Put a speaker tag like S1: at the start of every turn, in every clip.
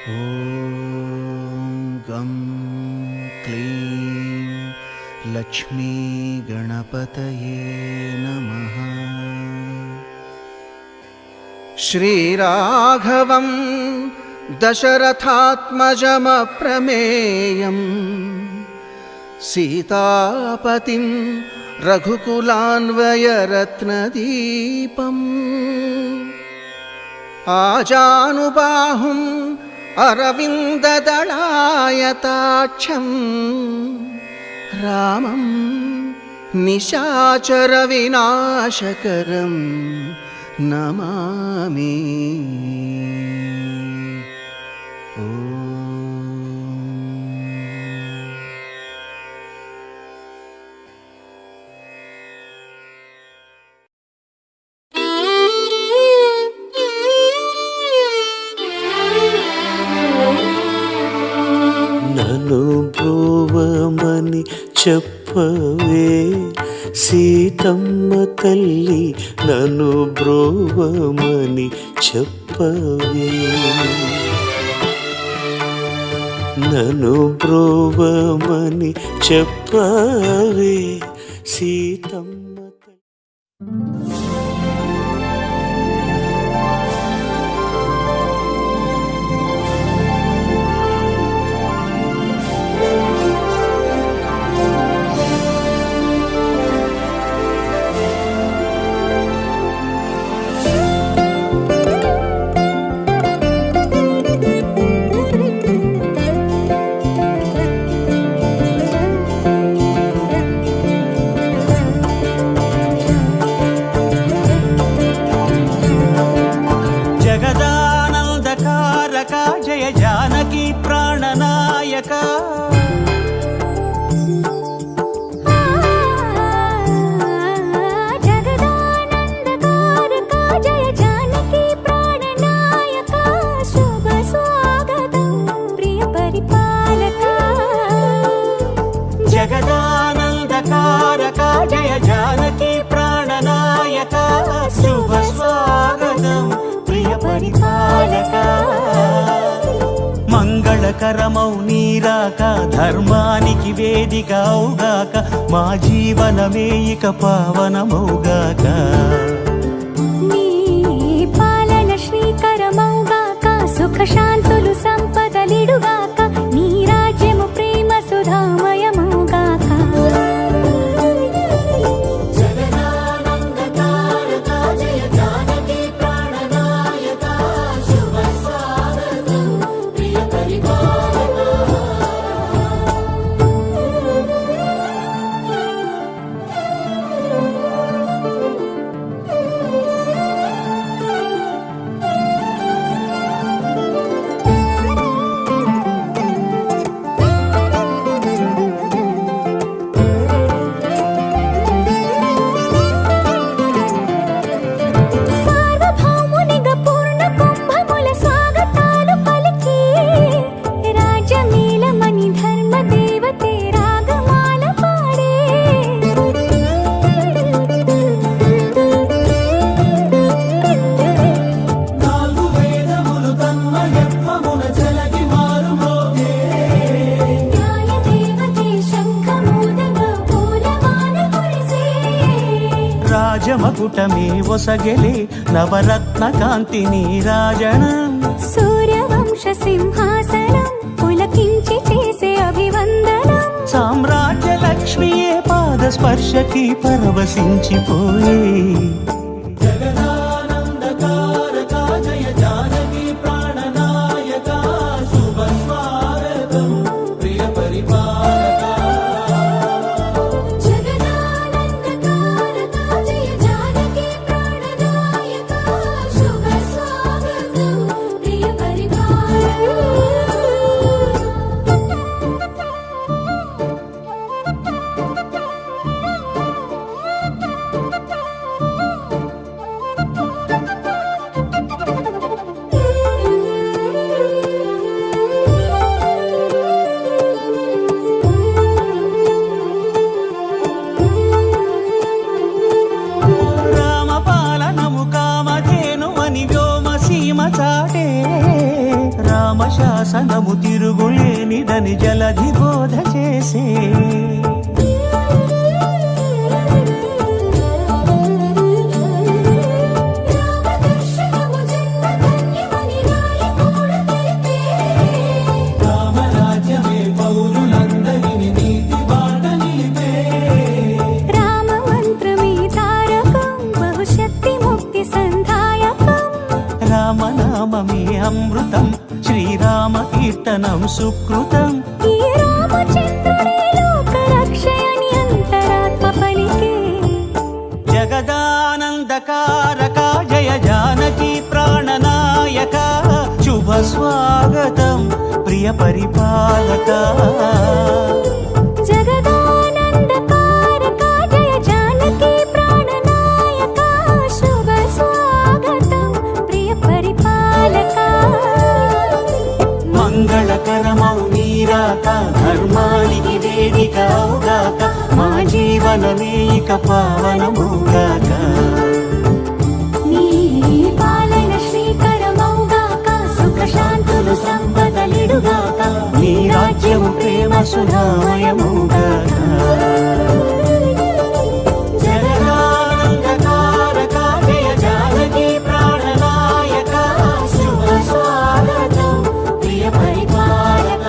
S1: ॐ गं क्लीं लक्ष्मी गणपतये नमः। श्रीराघवं दशरथात्मजमप्रमेयं सीतापतिं रघुकुलान्वयरत्नदीपम् आजानुबाहुम् अरविन्ददलायताक्षं रामं निशाचरविनाशकरं नमामि।
S2: నన్ను బ్రోవమని చెప్పవే సీతమ్మ తల్లి, నన్ను బ్రోవమని చెప్పవే, నన్ను బ్రోవమని చెప్పవే సీతమ్మ తల్లి.
S3: జయ జానకి ప్రాణనాయక,
S4: జగదానందకారక జయ జానకి ప్రాణనాయక, శుభ స్వాగతం ప్రియ పరిపాలక.
S3: జగదానందకారక జయ జానకి ప్రాణనాయక, శుభ స్వాగతం ప్రియ పరిపాలక. మంగళకరమౌ నీరాక, ధర్మానికి వేదిక అవుగాక, మా జీవనమే ఇక పావనమౌగాక.
S4: నీ పాలన శ్రీకరమౌగాక, సుఖ శాంతులు సంపదలిడుగాక, నీ రాజ్యము ప్రేమ సుధామయమౌగాక.
S3: రాజమకుటమే ఒసగెలే నవరత్న కాంతి నీరాజనం,
S4: సూర్యవంశ సింహాసనం పులకించి చేసే అభివందనం.
S3: సామ్రాజ్య లక్ష్మియే పాద స్పర్శకి పరవశించిపోయే. జగదానందకారక జయ జానకి ప్రాణనాయక, శుభ స్వాగతం ప్రియ పరిపాలక. రామ శాసనము తిరుగులేనిదని జలధి బోధ చేసే రామరాజ్యమే పౌరులందరినీ నీతి బాట నిలిపే
S4: రామ మంత్రమే తారకం బహుశక్తి ముక్తి సంధాయకం
S3: రామనామమే అమృతం శ్రీరామ కీర్తనం సుకృతం
S4: ఈ రామచంద్రుడే లోక రక్షయని అంతరాత్మ పలికే
S3: జగదానందకారక జయ జానకి ప్రాణనాయక శుభ స్వాగతం ప్రియ పరిపాలక
S4: జగదానందకారక జయ జానకి ప్రాణనాయక శుభ స్వాగతం ప్రియ పరిపాలక
S3: మంగళకరమౌ నీరాక ధర్మానికి వేదిక అవుగాక మా జీవనమే ఇక పావనముగాక
S4: నీ పాలన శ్రీకరమౌగాక సుఖ శాంతులు సంపదలిడుగాక
S3: నీ రాజ్యము ప్రేమ సుధామయముగాక జగదానందకారక జయ జానకి ప్రాణనాయక శుభ స్వాగతం ప్రియ పరిపాలక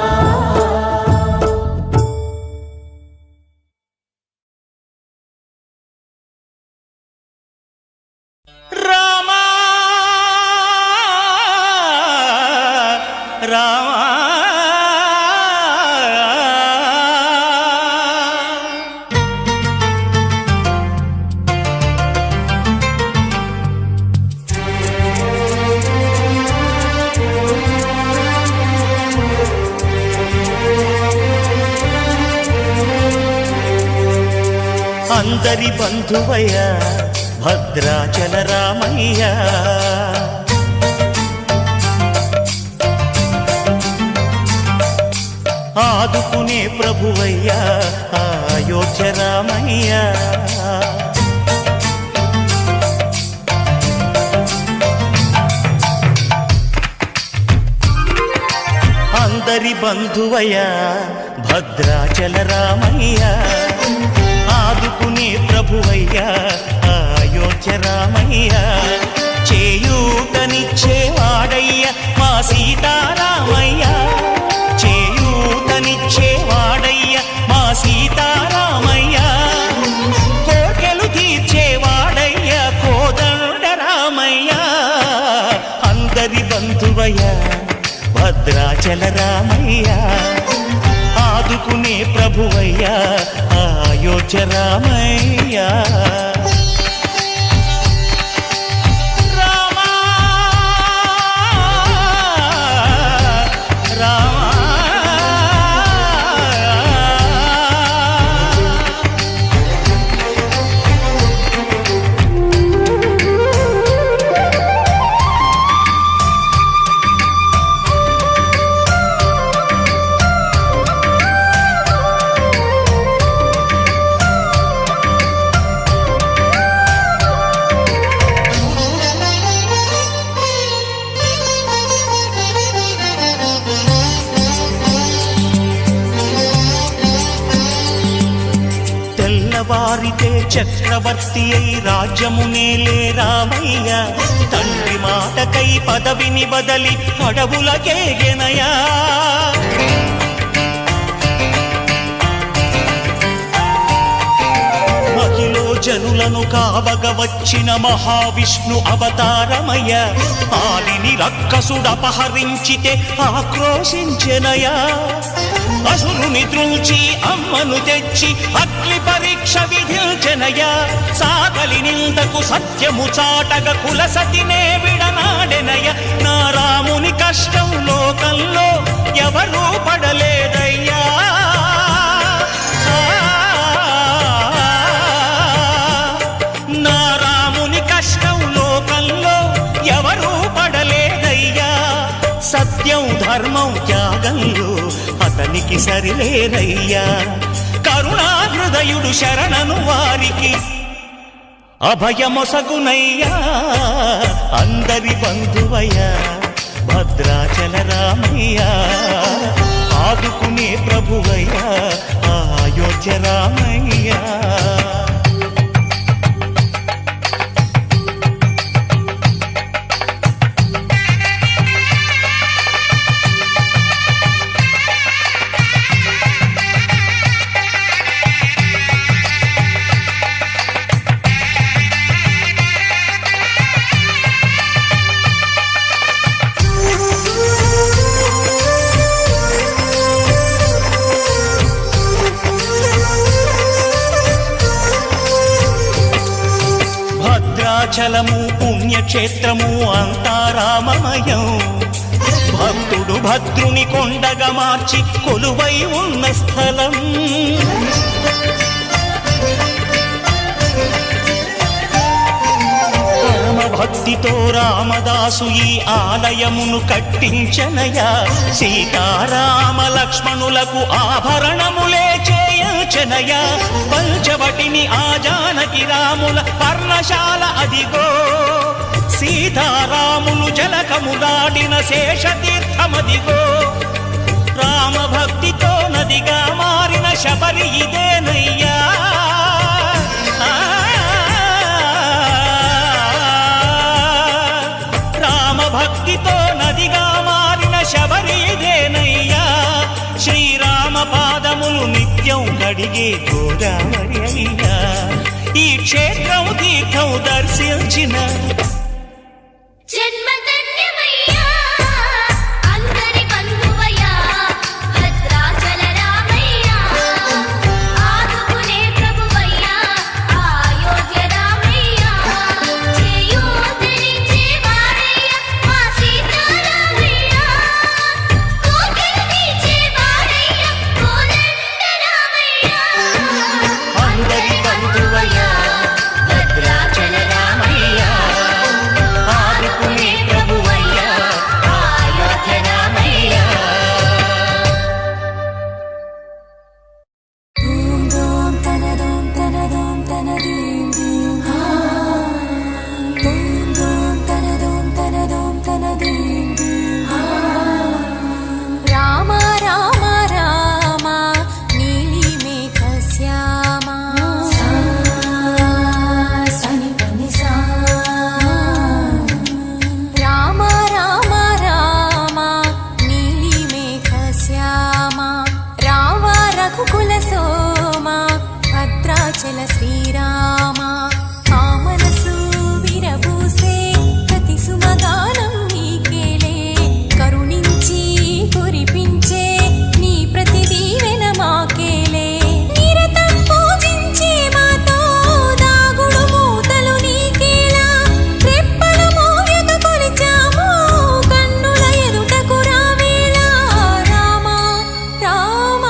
S3: రామా రామా అందరి బంధువయ్య భద్రాచల రామయ్య ఆదుకునే ప్రభువయ్య అయోధ్య రామయ్య అందరి బంధువయ్య భద్రాచల రామయ్య ఆదుకునే ప్రభువయ్య అయోధ్య రామయ్య చేయూతనిచ్చేవాడయ్య మా సీతారామయ్య చేయూతనిచ్చేవాడయ్య మా సీతారామయ్య కోర్కెలు తీర్చేవాడయ్య కోదండ రామయ్య అందరి బంధువయ్య భద్రాచల రామయ్య ఆదుకునే ప్రభువయ్య అయోధ్య రామయ్య రామా రామా తెల్లవారితే చక్రవర్తి అయి రాజ్యమునేలే రామయ్య తండ్రి మాటకై పదవిని బదలి అడవులకేగెనయా మహిలో జనులను కావగ వచ్చిన మహావిష్ణు అవతారమయ్య ఆలిని రక్కసుడపహరించితే ఆక్రోశించెనయా అసురుని ద్రుల్చి అమ్మను తెచ్చి అగ్ని పరీక్ష విధించెనయా సాగలి నిందకు సత్యము చాటగ కులసతినే విడనాడెనయ నా రాముని కష్టం లోకంలో ఎవరూ పడలేదయ్యా నా రాముని కష్టం లోకంలో ఎవరూ పడలేదయ్యా సత్యం ధర్మం త్యాగంలో అతనికి సరిలేరయ్యా కరుణా హృదయుడు శరణను వారికి అభయమొసగునయ్యా అందరి బంధువయ్యా భద్రాచల రామయ్య ఆదుకునే ప్రభువయ్యా అయోధ్య రామయ్య. భద్రాచలము పుణ్యక్షేత్రము అంతా రామమయం. భక్తుడు భద్రుని కొండగా మార్చి కొలువై ఉన్న స్థలం. పరమ భక్తితో రామదాసు ఈ ఆలయమును కట్టించనయా. సీతారామ లక్ష్మణులకు ఆభరణములే చేయచనయా. పంచవటిని ఆ జానకి రాముల పర్ణశాల అదిగో. సీతారాములు జలకము దాడిన శేషతీర్థమదిగో. రామ భక్తితో నదిగా మారిన శబరి ఇదేనయ్యా. రామ భక్తితో నదిగా మారిన శబరి ఇదేనయ్యా. శ్రీరామ పాదములు నిత్యం కడిగే గోదావరి అయ్యా. ఈ క్షేత్రం తీర్థం దర్శించిన
S4: జన్మధన్యమయ్యా అందరి బంధువయ్యా భద్రాచల రామయ్యా ఆదుకునే ప్రభువయ్యా అయోధ్య రామయ్యా చేయూతనిచ్చే వాడయ్యా మా సీతారామయ్యా కోకిలనిచ్చే వాడయ్యా కోదండ రామయ్యా
S3: అందరి బంధువయ్యా భద్రాచల రామయ్యా ఆదుకునే ప్రభువయ్యా అయోధ్య రామయ్యా.
S4: ఓం దోం తనదోం తనదోం తనదీం దీం ఓం దోం తనదోం తనదోం తనదీం దీం రామ రామ రామ నీలి మేఘ శ్యామ సని పని సా రామ రామ రామ నీలి మేఘ శ్యామ రావ రఘుకుల సోమ భద్రాచల శ్రీరామ ఆ మనసు విరబూసే ప్రతి సుమగానం నీకేలే కరుణించి కురిపించే నీ ప్రతి దీవెన మాకేలే నిరతం పూజించే మాతో దాగుడు మూతలు నీకేలా రెప్పలు మోయక కొలిచాము కన్నుల ఎదుటకు రావేలా రామ రామ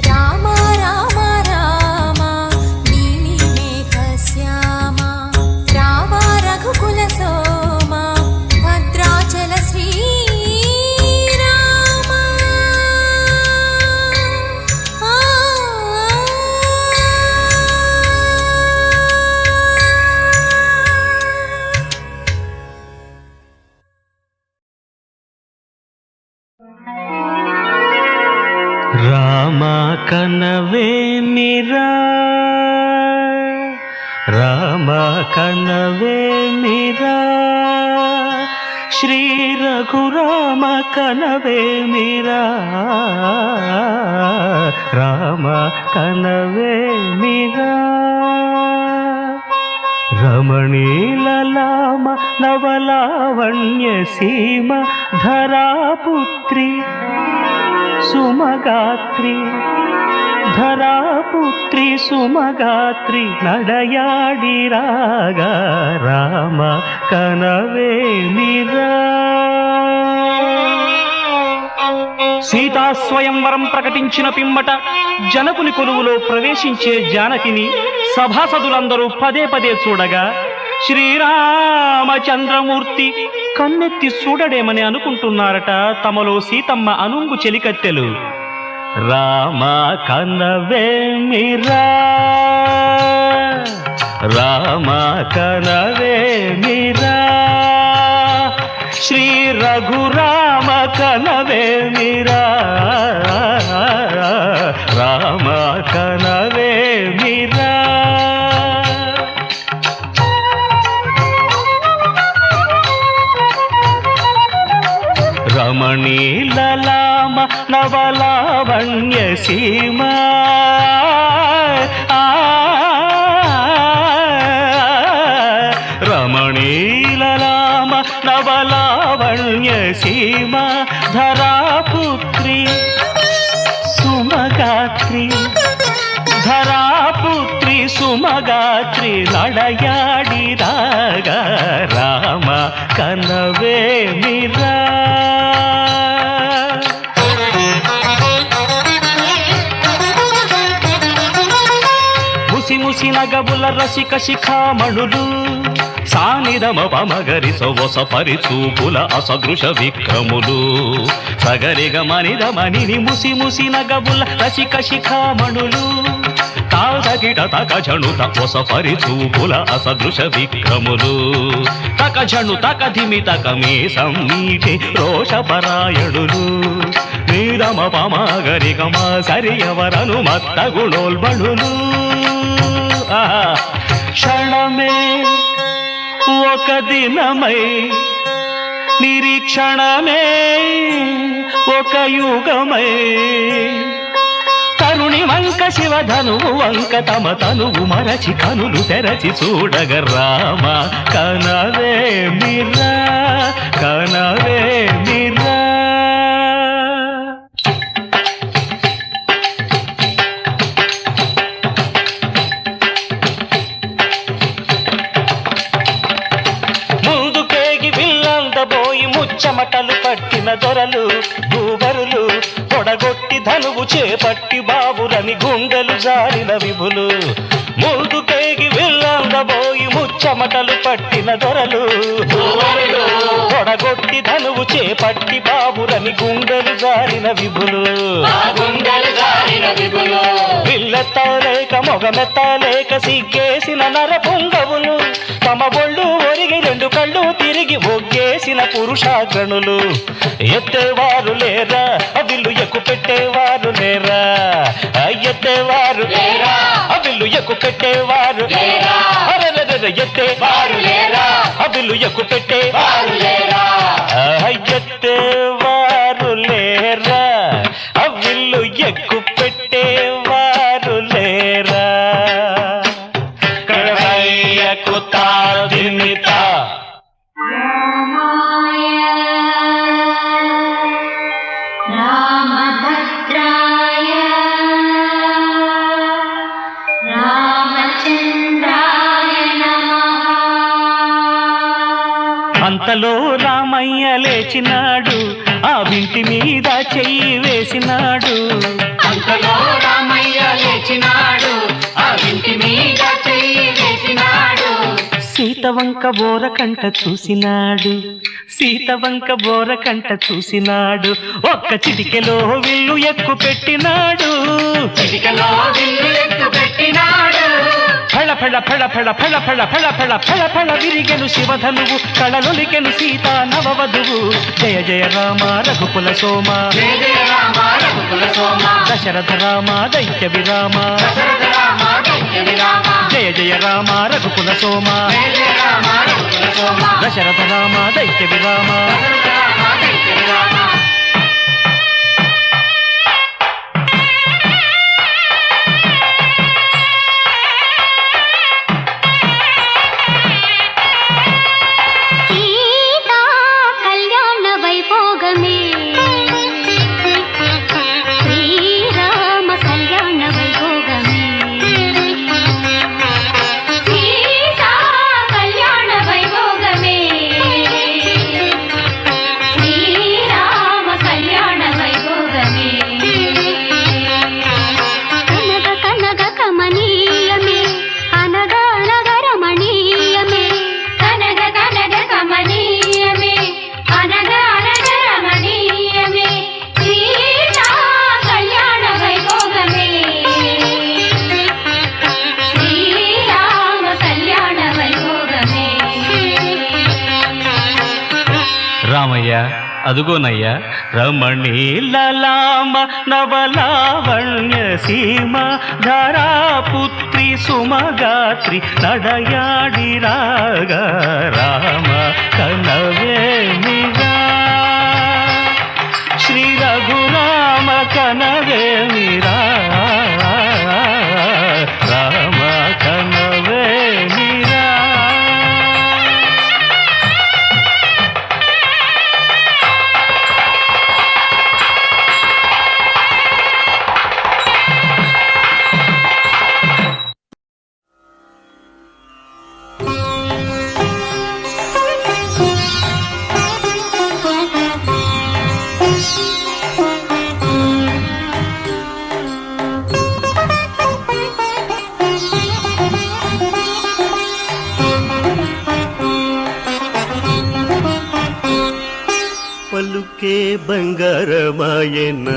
S4: రామ రామ రామ నీలి మేఘ శ్యామ రావ రఘుకుల సోమ భద్రాచల శ్రీరామ
S3: రామ కనవేమిరా రామ కనవేమిరా శ్రీ రఘురామ కనవేమిరా రామ కనవేమిరా రమణీలలామ నవలావణ్య సీమ ధరాపుత్రి సుమగాత్రి ధరాపుత్రి సుమగాత్రి నడయాడి రాగా రామ కనవేమిరా సీతా స్వయంవరం ప్రకటించిన పిమ్మట జనకుని కొలువులో ప్రవేశించే జానకిని సభాసదులందరూ పదే పదే చూడగా శ్రీరామచంద్రమూర్తి కన్నెత్తి చూడడేమని అనుకుంటున్నారట తమలో సీతమ్మ అనుంగు చెలికత్తెలు. రామ కనవేమిరా రామ కనవేమిరా రఘురామ కనవేమిరా రామ కనవేమిరా రమణీలలామ నవలావణ్య సీమా రమణీలలామ నవలావణ్య సీమా ధరాపుత్రి సుమగాత్రి ధరాపుత్రి సుమగాత్రి నడయాడి రాగా రామ కనవేమిరా ముసి ముసి నగబుల రసిక శిఖామణులు సానిదమ పమగరి సొవస పరిచూపుల అసదృశ విక్రములు సగరిగ మనిదమని ముసి ముసి నగబుల రసిక శిఖామణులు తాదగిట తక జణుత ఒస పరిచూపుల అసదృశ విక్రములు తక జణు తక ధిమి తక మే సమ్మీటి రోషపరాయణులు నీరమ పమగరి గమ సరియవరను మత్త గుణోల్బణులు క్షణమే ఒక దినమై నిరీక్షణమే ఒక యుగమై తరుణి వంక శివధనువు వంక తమ తనువు మరచి కనులు తెరచి చూడగ రామ కనవేమిరా కనవేమిరా చెమటలు పట్టిన దొరలు భూవరులు పొడగొట్టి ధనువు చేపట్టి బాబురని గుండెలు జారిన విభులు ముందుకేగి వెళ్ళబోయి ముచ్చమటలు పట్టిన దొరలు పొడగొట్టి ధనువు చేపట్టి బాబురని గుండెలు జారిన విభులు పిల్లెత్తలేక మొగమెత్తలేక సిగ్గేసిన నర పొంగవులు తమ ఒళ్ళు ఒరిగి రెండు కళ్ళు తిరిగి ఒగ్గేసిన పురుషాగ్రణులు ఎత్తేవారు లేరా అవిల్లు ఎక్కు పెట్టేవారు లేరా ఎత్తేవారు లేరా అవిల్లు ఎక్కు పెట్టేవారు ఎత్తేవారు లేరా అవిల్లు ఎక్కు పెట్టేవారు లేరా ఎత్తేవారు లేరా అవిల్లు ఎక్కు పెట్టేవారు లేరా కడవయ్యకు తాదిమిత
S4: రామభద్రాయ రామచంద్రాయ నమః.
S3: అంతలో రామయ్య లేచినాడు ఆ వింటి మీద చెయ్యి వేసినాడు
S5: అంతలో రామయ్య లేచినాడు ఆ ఇంటి మీద చెయ్యి వేసినాడు
S3: సీతవంక బోర కంట చూసినాడు సీతవంక బోర కంట చూసినాడు ఒక్క చిటికెలో విల్లు ఎక్కు పెట్టినాడు
S5: చిటికలో విల్లు ఎక్కు పెట్టినాడు
S3: ఫళ ఫళ ఫళ ఫళ ఫళ ఫళ ఫళ ఫళ ఫళ ఫళ విరిగెను శివధనువు కళలొలికెను సీతా నవవధువు జయ జయ రామ రఘుకుల సోమ
S5: జయ జయ రామ రఘుకుల సోమ
S3: దశరథ రామ దైత్య విరామ
S5: దశరథ రామ దైత్య విరామ
S3: జయ జయ రామ రఘుకుల సోమ
S5: జయ జయ రామ రఘుకుల సోమ
S3: దశరథ రామ దైత్య విరామ
S5: దశరథ రామ దైత్య విరామ
S4: సీతా కళ్యాణ వైభోగమే శ్రీరామ కళ్యాణ వైభోగమే సీతా కళ్యాణ వైభోగమే శ్రీరామ
S3: రామయ్య అదుగోనయ్యా రమణీలలామ నవలావణ్య సీమ ధరాపుత్రి సుమగాత్రి నడయాడి రాగా రామ కనవేమిరా శ్రీ రఘురామ కనవేమిరా రామ కనవేమిరా.
S2: పలుకే బంగారమాయన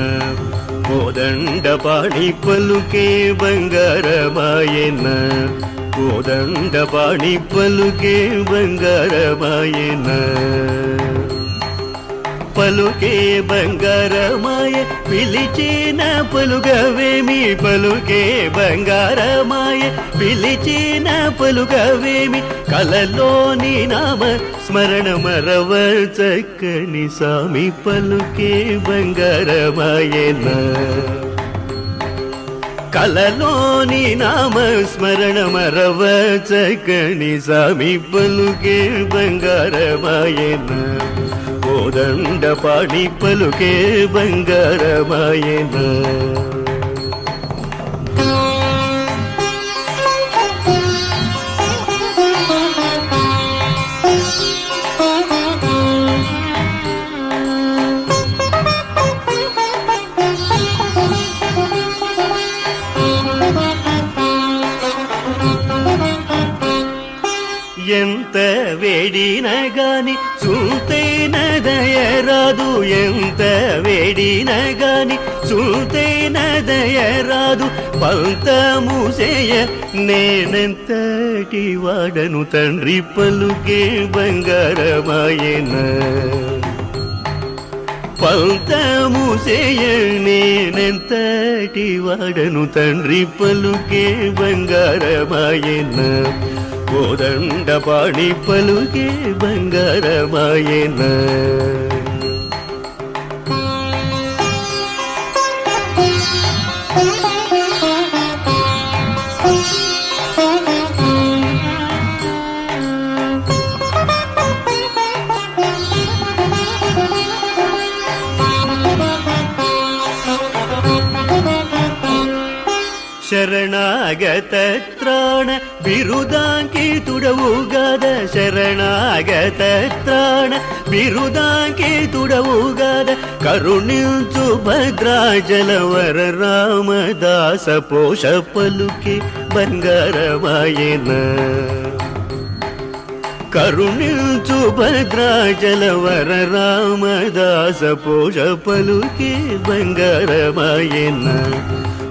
S2: కోదండపాణి పలుకే బంగారమాయన కోదండపాణి పలుకే బంగారమాయన పలుకే బంగారమాయ పిలిచిన పలుగవేమి పలుకే బంగారమాయ పిలిచిన పలుగవేమి కలలోని నామ స్మరణ మరవ చక్కని స్వామి పలుకే బంగారమాయన కలలోని నామ స్మరణ మరవ చక్కని స్వామి పలుకే బంగారమాయన కోదండపాణి పలుకే బంగారమాయన ఎంత వేడిన గాని చూతైన దయరాదు ఎంత వేడిన గాని చూతైన దయరాదు పంతముసేయ నేనెంతటి వాడను తండ్రి పలుకే బంగారమాయన పంతముసేయ నేనెంతటి వాడను తండ్రి పలుకే బంగారమాయన కోదండపాణి పలుకే బంగారమాయన శరణాగత త్రాణ బిరుదాంకితుడవుగాద శరణాగత త్రాణ బిరుదాంకితుడవుగాద కరుణించు భద్రాచలవర రామదాస పోష పలుకే బంగారమాయన కరుణించు భద్రాచలవర రామదాస పోష పలుకే బంగారమాయన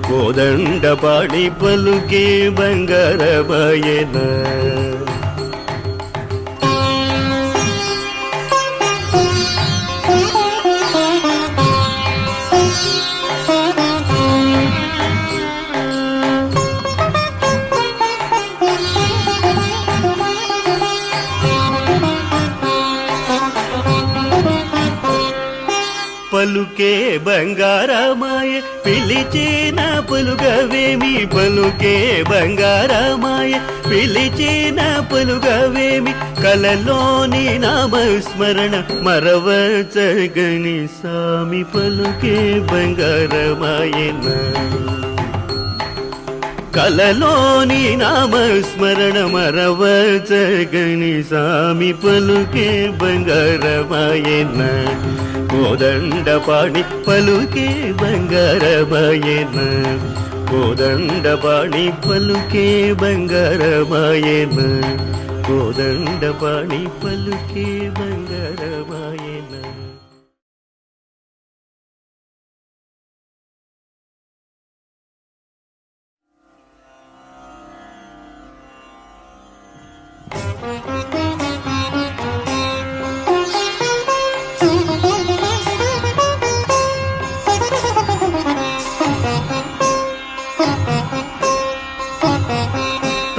S2: కోదండపాణి పలుకే బంగారమాయన పలుకే బంగారమాయ పిలిచిన పలుగవేమి పలుకే బంగారమాయ పిలిచిన పలుగవేమి కలలోని నామస్మరణ మరవ చగని స్వామి పలుకే బంగారమాయన కలలోని నామస్మరణ మరవ చగని స్వామి పలుకే బంగారమాయన కోదండపాణి పలుకే బంగారమాయన కోదండపాణి పలుకే బంగారమాయన కోదండపాణి పలుకే బంగారమాయన.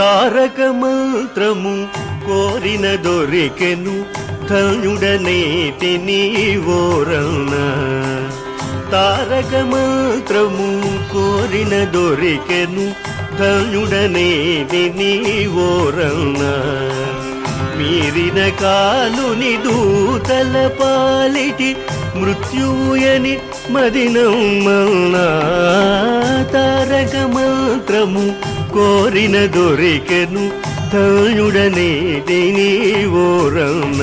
S2: తారక మంత్రము కోరిన దొరికెను ధన్యుడనేతి నీవోరణ తారక మంత్రము కోరిన దొరికెను ధన్యుడనేతి నీవోరణ మీరిన కాలుని దూతల పాలిటి మృత్యుయని మదినమ్మన్నా తారక మంత్రము కోరిన దొరికెను ధన్యుడనేది నీవోరణ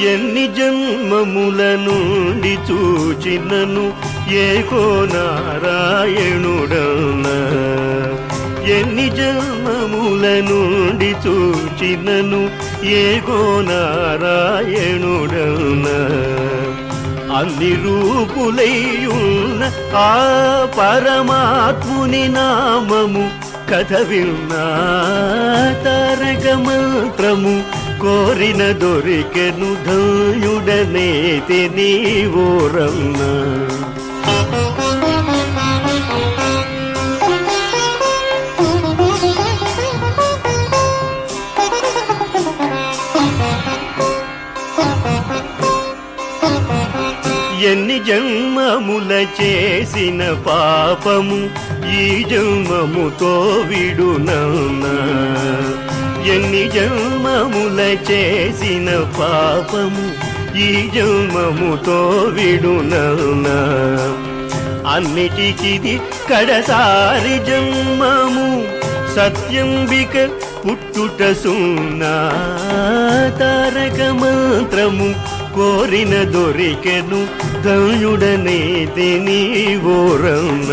S2: ఎన్ని జన్మముల నుండి చూచినను ఏకో నారాయణుడన్న ఎన్ని జన్మముల నుండి చూచినను ఏకో నారాయణుడన్న అన్ని రూపులైయున్న ఆ పరమాత్ముని నామము కథ విన్నా తారక మంత్రము కోరిన దొరికెను ధన్యుడనేతి నీవోరన్న ఎన్ని జన్మముల చేసిన పాపము ఈ జన్మముతో విడునన్నా ఎన్ని జన్మముల చేసిన పాపము ఈ జన్మముతో విడునన్నా అన్నిటికిది కడసారి జన్మము సత్యంబిక పుట్టుట సున్నా తారక మంత్రము కోరిన దొరికెను ధన్యుడనేతి నీవోరణ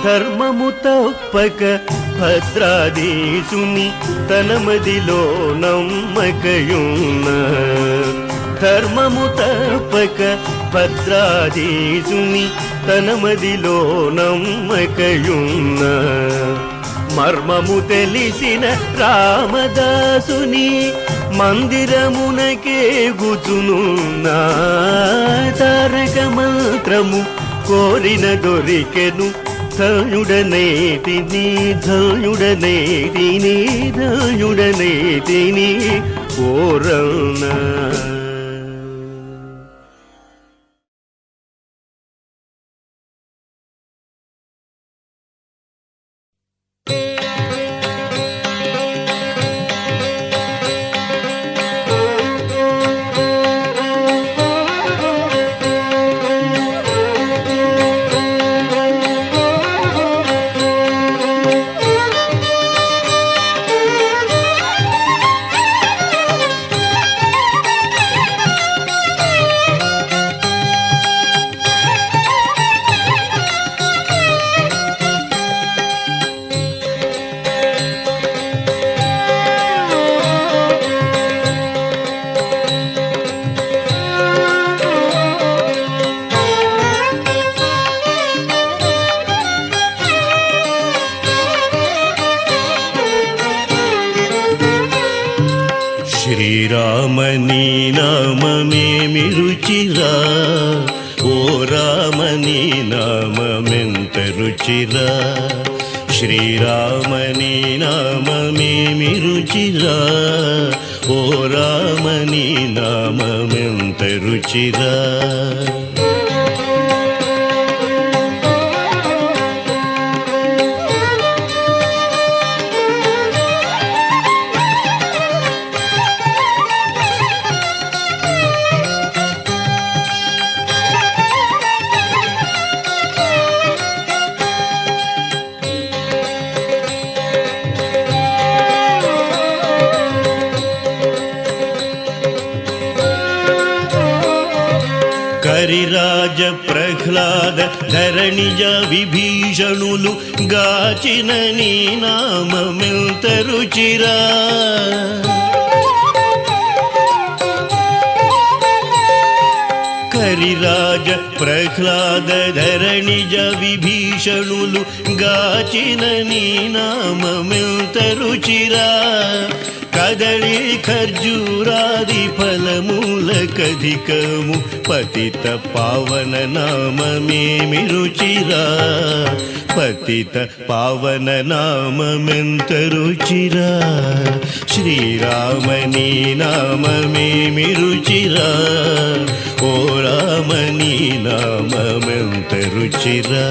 S2: ధర్మము తప్పక భద్రాదీసుని తన మదిలో నమ్మకయున్న ధర్మము తప్పక భద్రాదీసుని తన మదిలో నమ్మకయున్న మర్మము తెలిసిన రామదాసుని మందిరమునకే గుచునున్నా తారక మంత్రము కోరిన దొరికెను ధన్యుడనేతి నీ ధన్యుడనేతి నీ ధన్యుడనేతి నీ ఓరణ శ్రీరామని నామమేమి రుచిరా ఓ రామని నామమెంత రుచిరా శ్రీరామని నామమేమి రుచిరా ఓ రామని నామమెంత రుచిరా కరిరాజ ప్రహ్లాద ధరణిజ విభీషణులు గాచిన నీ నామమెంత రుచిరా హరిరాజ ప్రహ్లాద ధరణిజ విభీషణులు గాచిన నీ నామమెంత రుచిరా కదళి ఖర్జూరాది ఫలమూలకధికము పతిత పావన నామమేమి రుచిరా పతిత పావన నామమెంత రుచిరా శ్రీరామని నామమేమి రుచిరా ఓ రామని నామమెంత రుచిరా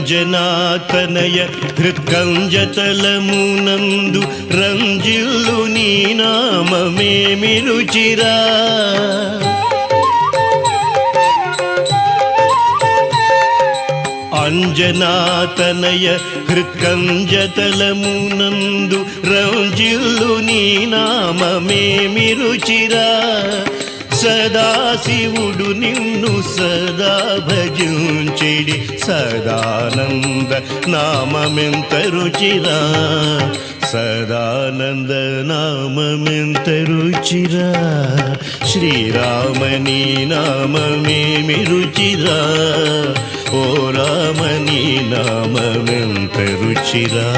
S2: అంజనాతనయ హృత్కంజతలమునందు రంజిల్లు నీ నామమేమి రుచిరా అంజనాతనయ హృత్కంజతలమునందు రంజిల్లు నీ నామమేమి రుచిరా సదాశివుడు నిన్ను సదా భజించెడి సదానంద నామమెంత రుచిరా సదానంద నామమెంత రుచిరా శ్రీరామని నామమేమి రుచిరా ఓ రామని నామమెంత రుచిరా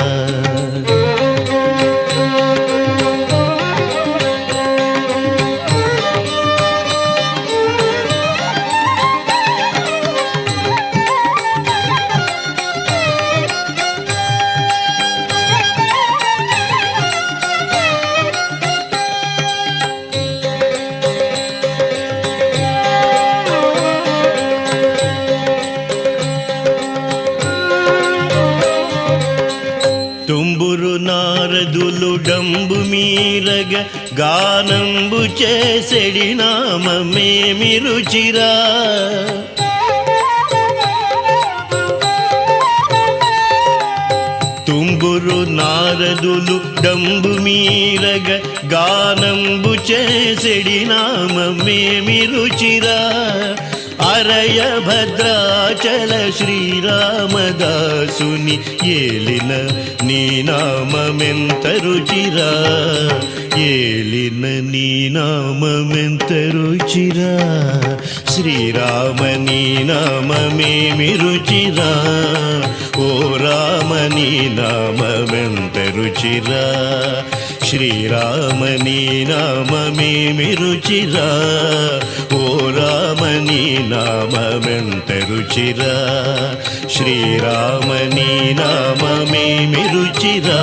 S2: తుంబురు నారదులు డంబు మీరగ గానంబు చేసెడి నామమేమి రుచిరా తుంబురు నారదులు డంబు మీరగ గానంబు చేసెడి నామమేమి రుచిరా అరయ భద్రాచల శ్రీరామదాసుని ఏలిన నీ నామమెంత రుచిరా ఏలిన నీ నామమెంత రుచిరా శ్రీరామని నామమేమి రుచిరా ఓ రామని నామమెంత రుచిరా శ్రీరామని నామమేమి రుచిరా ఓ రామని నామమెంత రుచిరా శ్రీరామని నామమేమి రుచిరా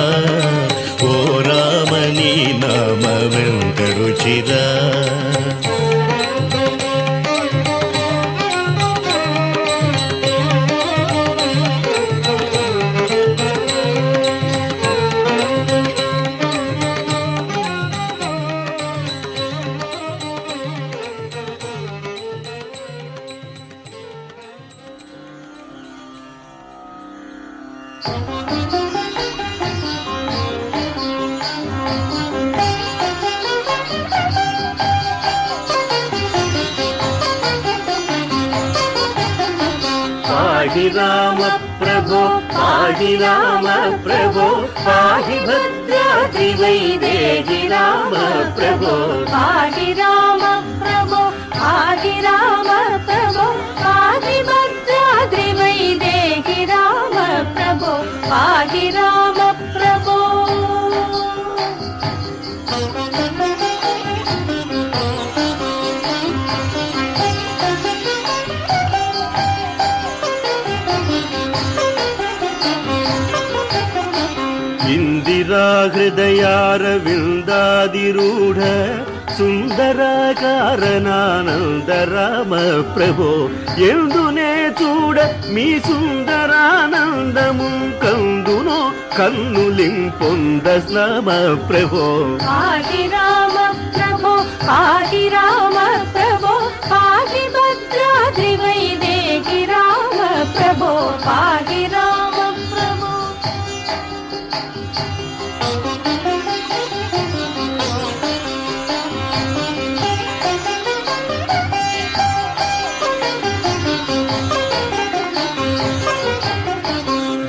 S2: ఓ రామని నామమెంత రుచిరా पाहि राम प्रभो पाहि राम प्रभो पाहि भद्राद्रि वैदेहि राम प्रभो
S4: पाहि राम प्रभो पाहि राम प्रभो पाहि भद्राद्रि वैदेहि राम प्रभो पाहि राम प्रभो
S2: इंदिरा हृदयारविन्दादिरूढ సుందరాకారనానంద రామ ప్రభో ఎందునే చూడ మీ సుందరానందము కందునో కన్నులింపొంద స్నామ ప్రభో
S4: పాహి రామ ప్రభో పాహి రామ ప్రభో పాహి భద్రా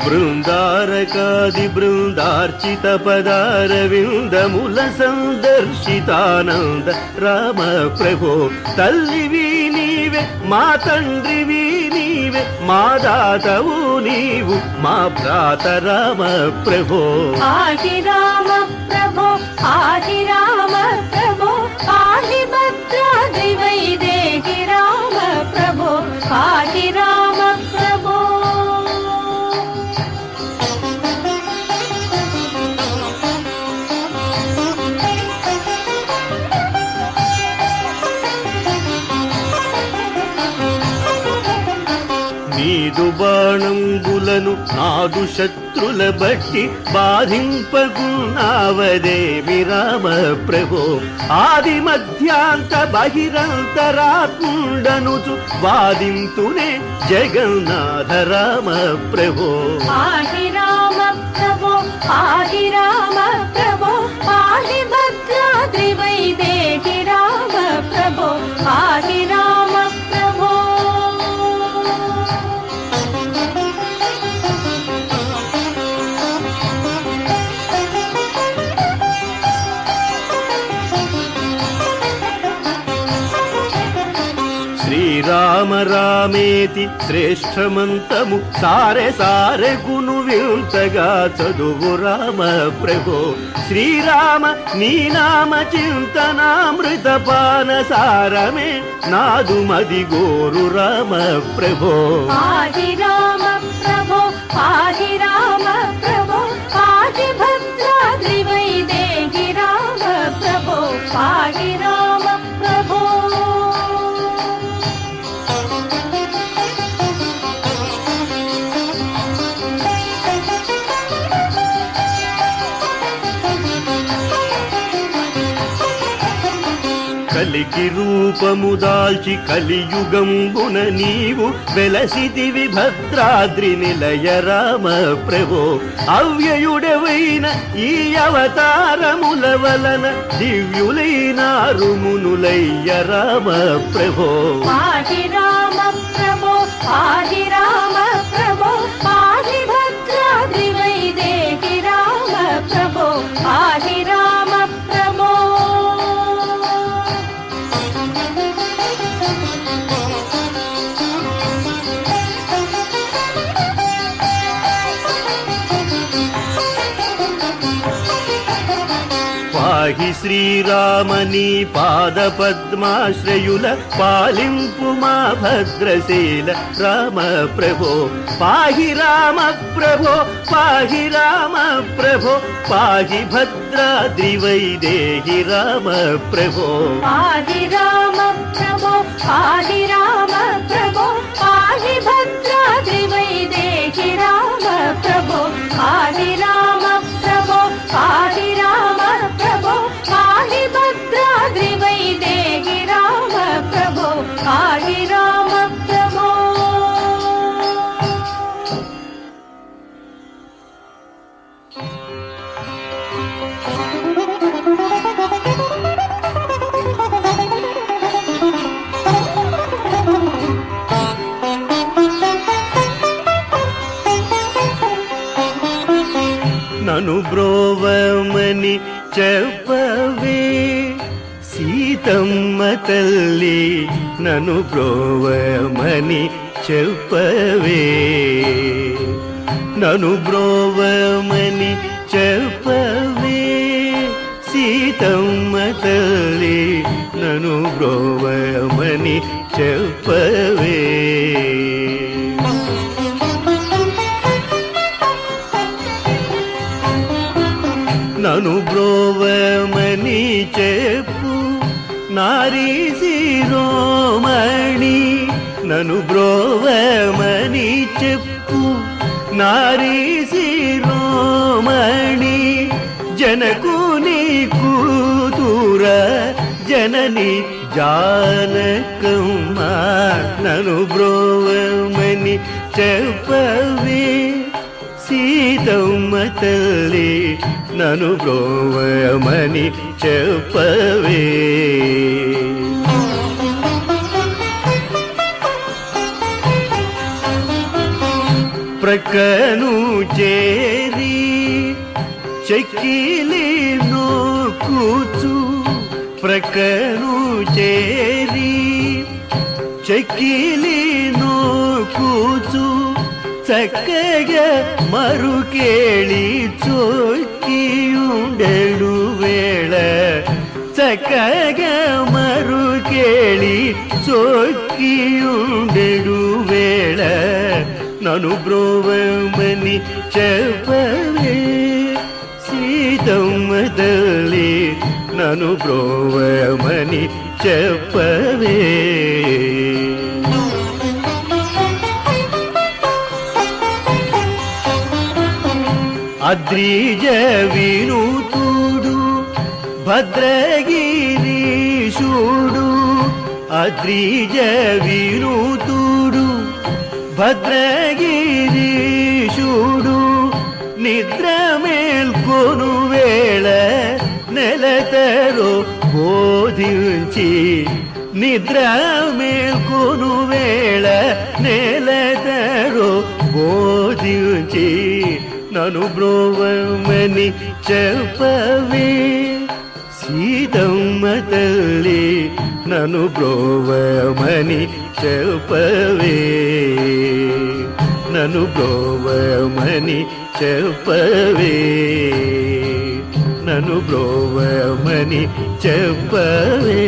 S2: బృందారకాది బృందార్చిత పదారవిందముల సందర్శితానంద రామ ప్రభో తల్లివి నీవే మా తండ్రివి నీవే మా దాతవు నీవు మా భ్రాత రామ ప్రభో
S6: ఆది రామ ప్రభో ఆది రామ ప్రభో ఆది భద్రాద్రి వైదేహి రామ ప్రభో ఆది రామ ప్రభో
S2: నీదు బాణంబులను నాదు శత్రుల బట్టి బాధింపకున్నావదేమి రామ ప్రభో ఆది మధ్యాంత బహిరంతరాకుండనుచు వాదింతునే జగన్నాథ రామ ప్రభో
S6: ఆది రామ ప్రభో ఆది రామ ప్రభో ఆది భద్రాద్రి వైదేహి రామ ప్రభో ఆది రామ ప్రభో
S2: శ్రీరామ రామేతి శ్రేష్టమంతము సారె సారె గును వింతగా చదువు రామ ప్రభో శ్రీరామ నీ నామ చింతనామృత పాన సారమే నాదు మది గోరు రామ ప్రభో
S6: ఆది రామ ప్రభో ఆది రామ ప్రభో ఆది భద్రాద్రి వైదేహి రామ ప్రభో ఆది రామ ప్రభో
S2: కలికి రూపము దాల్చి కలియుగంబున నీవు వెలసిదివి భద్రాద్రి నిలయ రామ ప్రభో అవ్యయుడవైన ఈ అవతారముల వలన దివ్యులైనారు మునులయ్య రామ ప్రభో
S6: ఆది రామ ప్రభో ఆది రామ ప్రభో ఆది భద్రాద్రి వైదేహి రామ ప్రభో ఆది రామ ప్రభో
S2: పాహి శ్రీరామని పాద పద్మాశ్రయుల పాలింపు మా భద్రశీల రామ ప్రభో పాహి రామ ప్రభో పాహి రామ ప్రభో పాహి భద్రాద్రి వైదేహి రామ ప్రభో
S6: ఆది రామ ప్రభో ఆది రామ ప్రభో ఆది భద్రాద్రి వైదేహి రామ ప్రభో ఆది రామ ప్రభో ఆది రామ ప్రభో ఆది భద్రాద్రి వైదేహి రామ ప్రభో ఆది రామ ప్రభో
S2: నను బ్రోవమని చెప్పవే సీతమ్మ తల్లి నను బ్రోవమని చెప్పవే నను బ్రోవమని చెప్పవే సీతమ్మ తల్లి నను బ్రోవమని చెప్పవే నను బ్రోవమని చెప్పు నారీ శిరోమణి నను బ్రోవమని చెప్పు నారీ శిరోమణి జనకుని కూతుర జనని జానకమ్మ నను బ్రోవమని చెప్పవే సీతమ్మ తల్లి నను బ్రోవమని చెప్పవే ప్రక్కను చేరి చెక్కిలి నోకూచు ప్రక్కను చేరి చెక్కిలి నోకూచు చక్కగా మరుకేళి చొక్కియుండెడు వేళ చక్కగా మరుకేళి చొక్కియుండెడు వేళ నను బ్రోవమని చెప్పవే సీతమ్మ తల్లి నను బ్రోవమని చెప్పవే అద్రిజ వినూతుడు భద్రగిరీశుడు అద్రిజ వినూతుడు భద్రగిరీశుడు నిద్ర మేల్కొను వేళ నెలతరో బోధించి నిద్ర మేల్కొను వేళ నెలతరో బోధించి నను బ్రోవమని చెప్పవే సీతమ్మ తల్లి నను బ్రోవమని చెప్పవే నను బ్రోవమని చెప్పవే నను బ్రోవమని చెప్పవే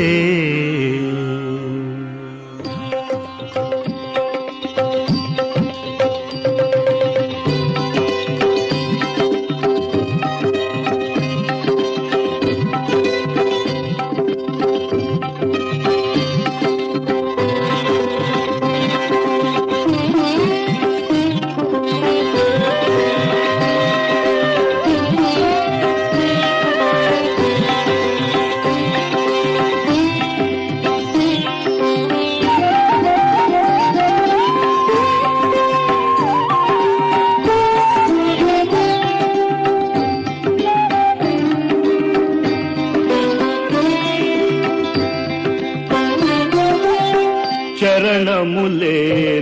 S2: చరణములే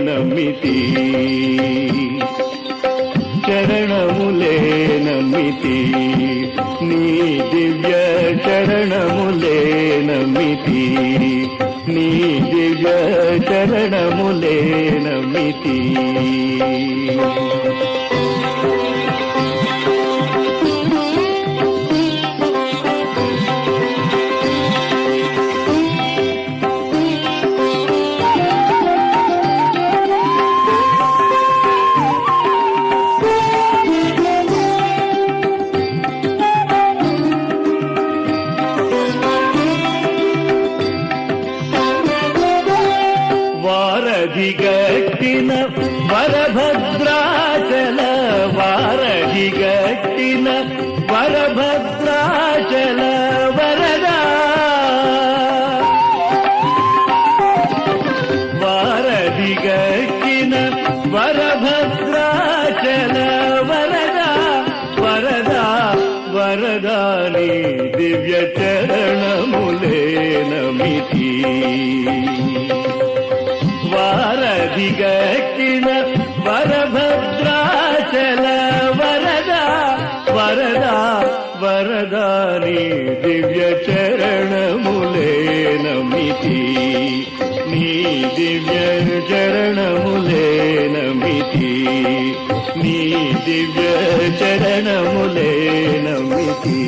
S2: నమితి చరణములే నమితి నీ దివ్య చరణములే నమితి నీ దివ్య చరణములే నమితి వారధిగట్టిన వరభద్రాచల వారధిగట్టిన వరభద్రాచల వరదా వారధిగట్టిన వరభద్రాచల వరదా వరదా వరదాని దివ్య చరణములే నమితి వారధిగట్టిన వరభద్రాచల వరదా వరదా వరదాని దివ్య చరణములే నమితి నీ దివ్య చరణములే నమితి నీ దివ్య చరణములే నమితి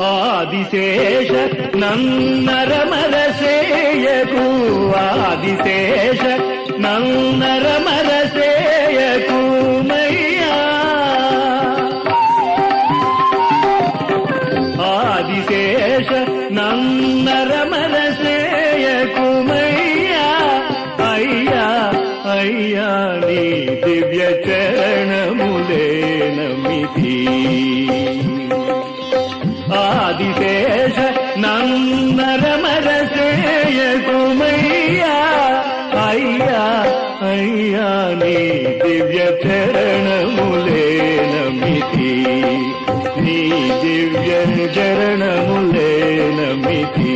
S2: ఆదిశేష నన్నరమరసేయకు ఆదిశేష నన్నరమరసేయకు మయ్యా ఆదిశేష నన్నరమరసేయకు మయ్యా అయ్యా అయ్యా నీ దివ్య చరణములే నమితి చరణములే నమితి నీ దివ్య చరణములే నమితి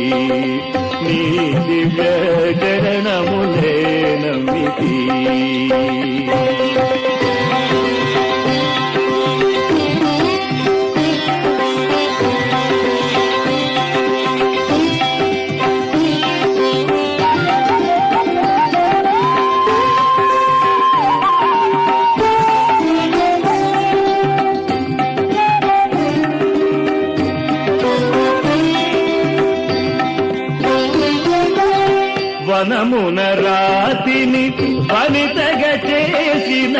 S2: నీ దివ్య చరణములే నమితి వనమున రాతిని వనితగా చేసిన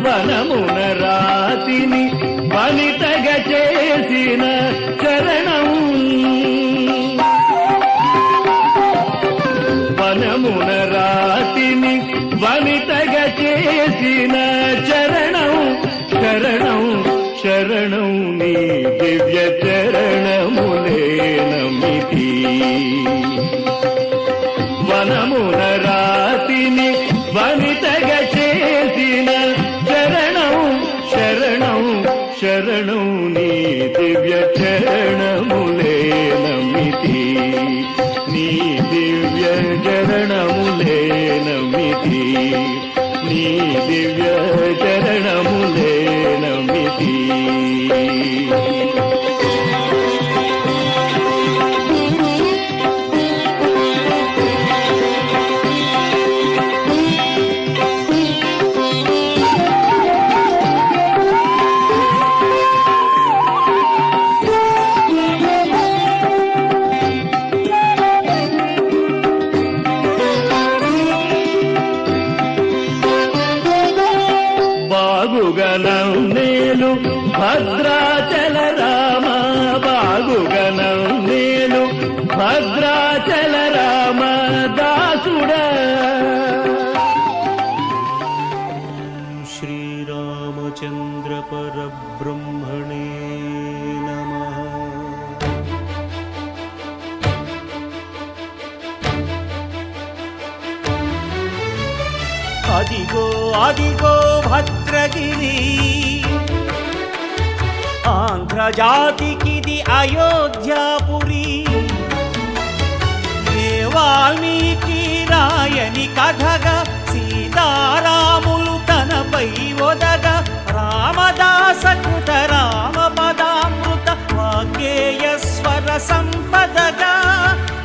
S2: వనమున రాతిని వనితగా చేసిన చరణం వనమున రాతిని వనితగా చేసిన చరణం శరణం శరణం నీ దివ్య చరణములే నమితి వనమున రాతిని వనితగా చేసిన శరణం శరణం శరణం నీ దివ్య చరణములే నమితి నీ దివ్య చరణములే నమితి నీ దివ్య చరణములే నమితి బాగుగనం నేలు భద్రాచల రామ బాగుగనం నేలు భద్రాచల రామ దాసుడా
S3: శ్రీరామచంద్ర పరబ్రహ్మణే నమః. అదిగో అదిగో భద్రగిరి ఆంధ్రజాతికిది అయోధ్యాపురి ఏ వాల్మీకి రాయని కథగా సీతారాములు తనపై ఒదగా రామదాస కృత రామ పదామృత వాగ్గేయ స్వర సంపదగా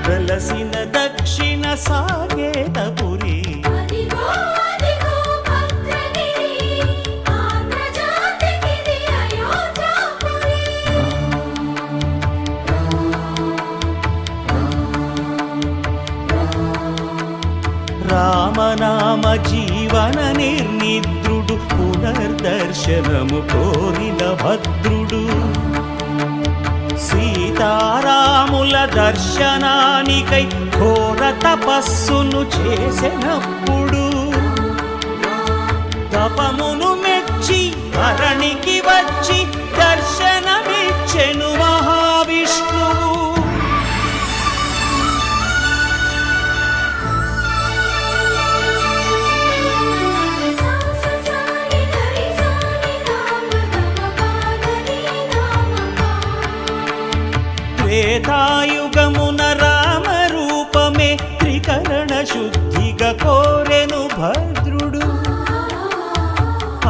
S3: వెలసిన దక్షిణ సాగేతపురి
S4: అదిగో అదిగో భద్రగిరి ఆంధ్రజాతికిది అయోధ్యాపురి
S3: రామనామ జీవన నిర్నిద్రుడు పునర్దర్శనము కోరిన భద్రుడు సీతారాముల దర్శనానికై ఘోర తపస్సును చేసినప్పుడు తపమును మెచ్చి ధరణికి వచ్చి దర్శనమిచ్చెను మహావిష్ణువు
S4: సాని గరి సాని రామ గమ పాదని రామ
S3: త్రేతాయుగమున రామ రూపమే త్రికరణ శుద్ధిగా కోరెను భద్రుడు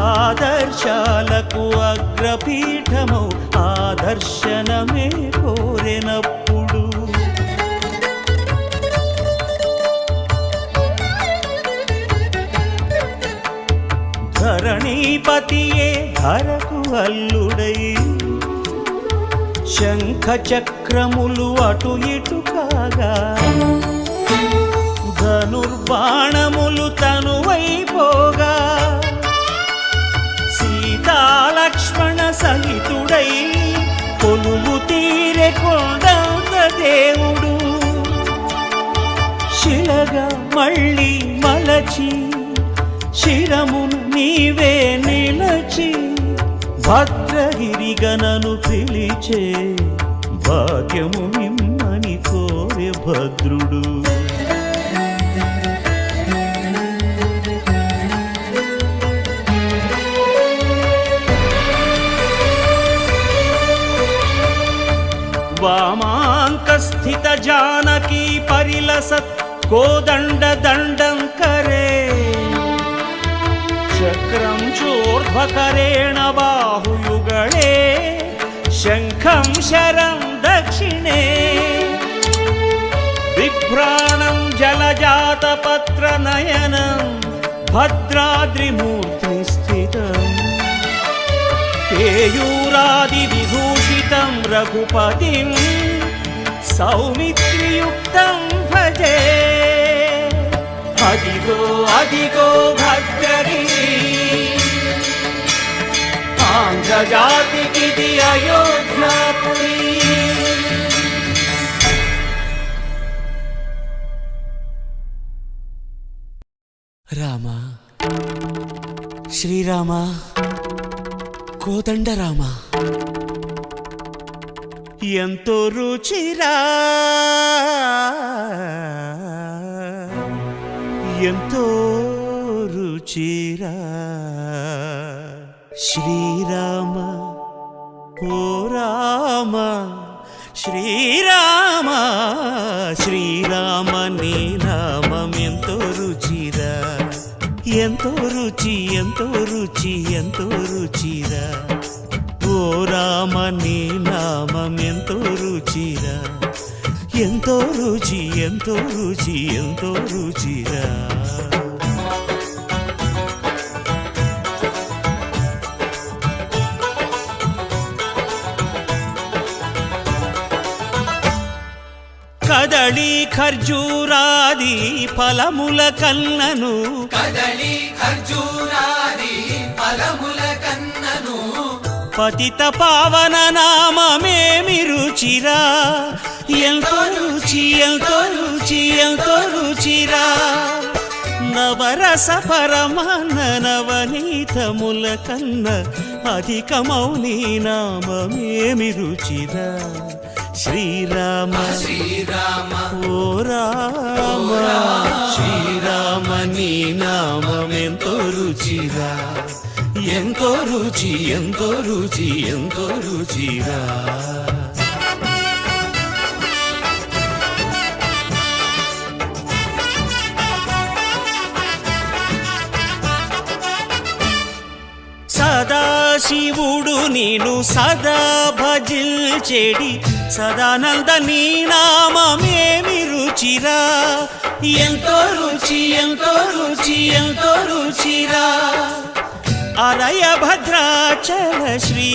S3: ఆదర్శాలకు అగ్రపీఠమౌ ఆదర్శనమే కోరెనప్పుడు ధరణీపతియే ధరకు అల్లుడై శంఖ చక్రములు అటు ఇటు కాగా ధనుర్బాణములు తనువైపోగా సీతాలక్ష్మణ సహితుడై కొలువు తీరె కొండంత దేవుడు శిలగా మళ్ళీ మలచి శిరమును నీవే నిలచి భద్రగిరిగనను పిలిచే భాగ్యము మిమ్మని కోరె భద్రుడు
S2: समस्थित जानकी परिलसत् कोदण्ड दण्डं करे चक्रं चोर्ध्वकरेण बाहुयुगळे शङ्खं शरं दक्षिणे बिभ्राणं जलजातपत्रनयनं भद्राद्रिमूर्ति स्थितम् केयूरादिविभूषितं रघुपतिं सौमित्रियुक्तं भजे अदिगो अदिगो भद्रगिरि आन्ध्रजातिकिदि अयोध्यापुरी
S7: రామ శ్రీరామ కోదండ రామ
S2: ఎంతో రుచిరా ఎంతో రుచిరా
S7: శ్రీరామ ఓ రామ శ్రీరామ శ్రీరామ నీ నామం ఎంతో రుచిరా ఎంతో రుచి ఎంతో రుచి ఎంతో రుచిరా ఓ రామ నీ నామం ఎంతో రుచిరా ఎంతో రుచి ఎంతో రుచి ఎంతో రుచిరా కదళి ఖర్జూరాది ఫలముల కన్నను
S1: కదలి ఖర్జూరాది ఫలముల కన్నను
S7: పతిత పావన నామమేమి రుచిరా ఎంతో రుచి ఎంతో రుచి ఎంతో రుచిరా నవరస పరమాన్న నవనీతముల కన్న అధికమౌని నామమేమి రుచిరా శ్రీరామ
S1: శ్రీరామ
S7: ఓ రామ శ్రీరామ నీ నామం ఎంతో రుచిరా ఎంతో రుచి ఎంతో రుచి ఎంతో రుచిరా సదాశివుడు నేను సదా భజిల్చెడి సదానంద నీ నామమేమి రుచిరా ఎంతో రుచి ఎంతో రుచి ఎంతో రుచిరా అరయ భద్రాచల శ్రీరామదాసుని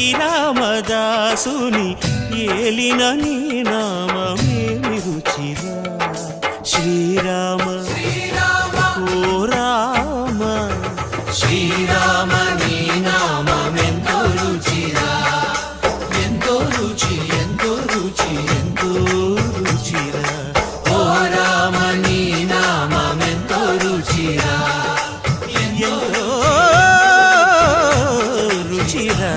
S7: ఏలిన నీ నామమేమి రుచిరా శ్రీరామ ఓ రామ శ్రీరామ నీ నామం ఎంతో రుచిరా ఎంతో రుచి ఎంతో రుచి ఎంతో రుచిరా ఓ రామ నీ నామం ఎంతో రుచిరా ఎంతో రుచిరా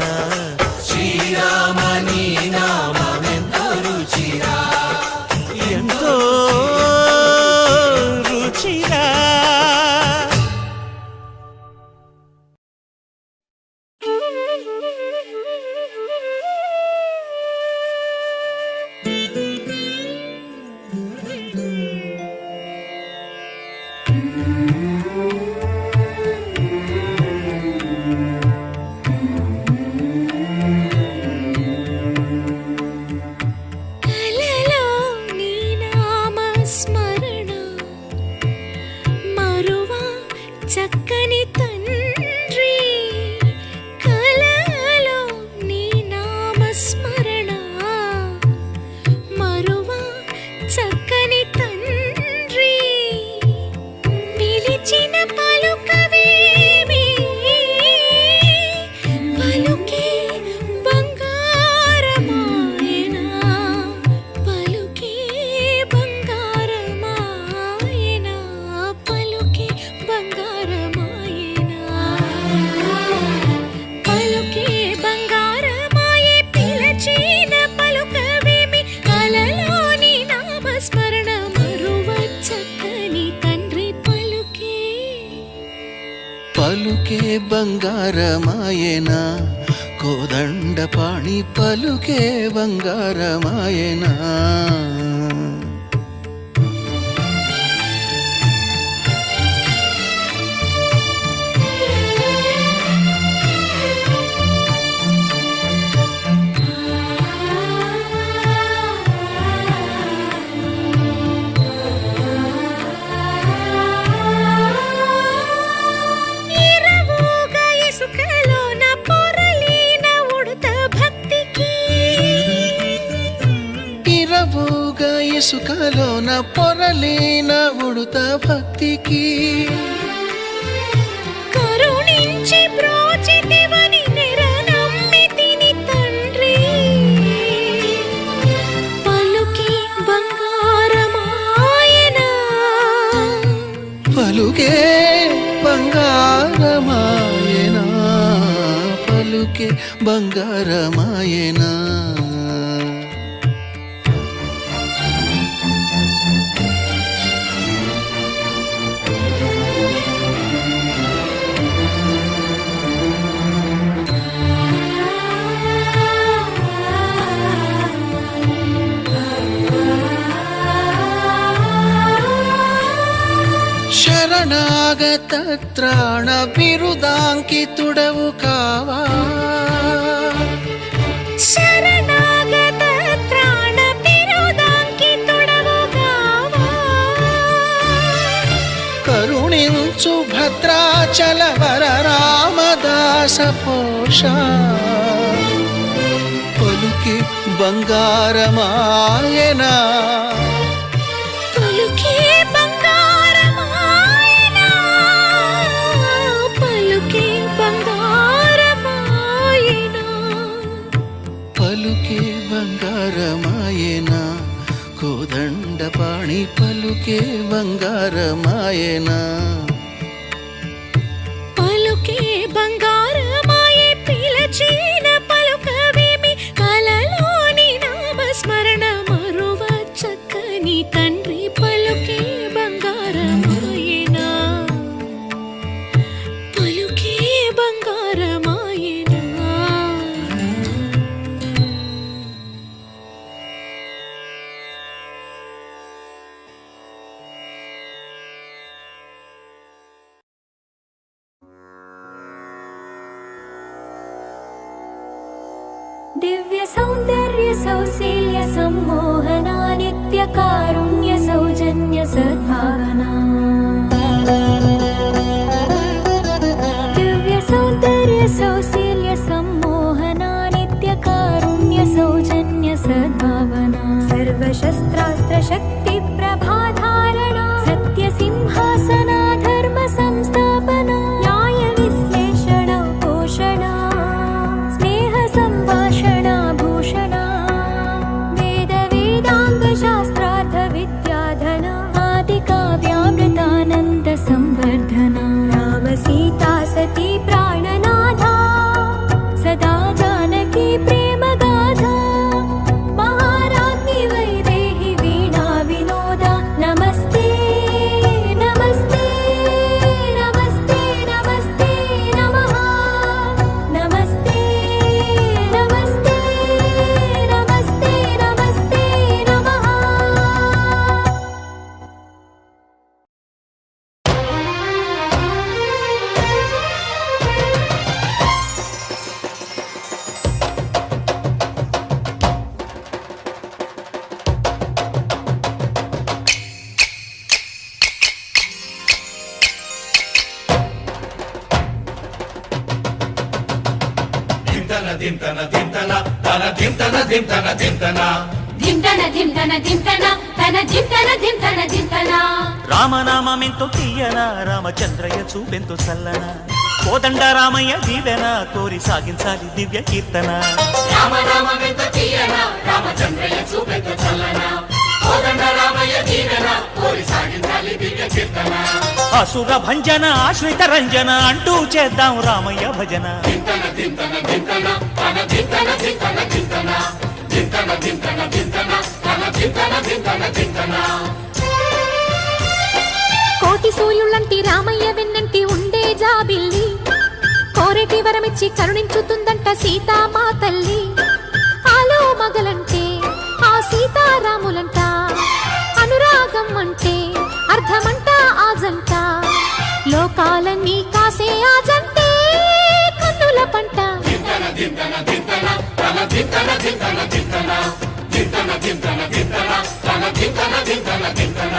S7: శ్రీరామ నీ నామం ఎంతో రుచిరా ఎంతో రుచిరా
S6: కలలో నీ నామ స్మరణ మరువా చక్కని తండ్రి కలలో నీ నామ స్మరణ మరువా చక్కని తండ్రి పిలిచిన పలుకవేమి పలుకే బంగారమాయనా పలుకే బంగారమాయనా పలుకే బంగారమాయనా పలుకే బంగారమాయే పిలచిన పలుకవేమి కలలోని నామస్మరణ మరువ చక్కని తండ్రి పలుకే
S1: పలుకే బంగారమాయనా కోదండ పాణి పలుకే బంగారమాయనా ఇసుకలోన పొరలిన ఉడుత భక్తికి
S6: కరుణించి బ్రోచితివని నిరనమ్మితిని తండ్రి పలుకి బంగారమాయనా
S1: పలుకే బంగారమాయనా పలుకే బంగారమాయనా శరణాగత త్రాణ బిరుదాంకితుడవు కావా
S6: శరణాగత త్రాణ బిరుదాంకితుడవు కావా
S1: కరుణించు భద్రాచల వర రామదాస పోష పలుకి బంగారమాయనా
S6: పలుకే బంగారమాయనా పలుకే బంగారమాయనా
S1: పలుకే బంగారమాయనా కోదండపాణి పలుకే బంగారమాయనా
S6: పలుకే బంగారమాయే పిలచిన పలుకవేమి కలలోని నామస్మరణ మరువ చక్కని తండ్రి పలుకే బంగారమాయనా పలుకే బంగారమాయనా
S4: दिव्य सौंदर्य सौशील्य सम्मोहना नित्य कारुण्य सौजन्य सद्भावना दिव्य सौंदर्य सौशील्य सम्मोहना नित्य कारुण्य सौजन्य सद्भावना सर्वशस्त्रास्त्र शक्ति प्रभाधारणा सत्य सिंहासना धर्म संस्थापना न्याय विश्लेषण पोषणा संभाषणा भूषणा वेद वेदांग शास्त्रार्थ विद्याधना आदि काव्यामृतानंद संवर्धना राम सीता सती प्राणनाथा सदा जानकी प्रेम गाथा महाराज्ञी वैदेही वीणा विनोदा नमस्ते नमस्ते नमस्ते नमस्ते नमः नमस्ते नमस्ते नमस्ते नमस्ते नमः
S5: ధింతన ధింతన తన ధింతన ధింతన ధింతన
S8: ధింతన ధింతన ధింతన తన ధింతన ధింతన ధింతన
S7: రామనామెంతో తీయన రామచంద్రయ్య చూపెంతో చల్లన కోదండ రామయ్య దీవెన కోరి సాగించాలి దివ్య కీర్తన
S5: రామనామెంత తీయన రామచంద్రయ్య చూపెంత చల్లన కోదండ రామయ్య దీవెన కోరి సాగించాలి దివ్య కీర్తన
S7: అసుర భంజన ఆశ్రిత రంజన అంటూ చేద్దాం రామయ్య భజన
S5: ధింతన ధింతన ధింతన తన ధింతన ధింతన ధింతన ధింతన ధింతన ధింతన తన ధింతన ధింతన ధింతన
S6: కోటి సూర్యులంటి రామయ్య వెన్నంటి ఉండే జాబిల్లి కోరేటి వరమిచ్చి కరుణించుతుందంట సీతా మా తల్లి ఆలో మగలంటే ఆ సీతారాములంట అనురాగం అంటే అర్థమంట ఆజంట లోకాలన్నీ కాసే ఆజంటే కన్నుల పంట
S5: ధింతన ధింతన ధింతన తన ధింతన ధింతన ధింతన ధింతన ధింతన ధింతన తన ధింతన ధింతన ధింతన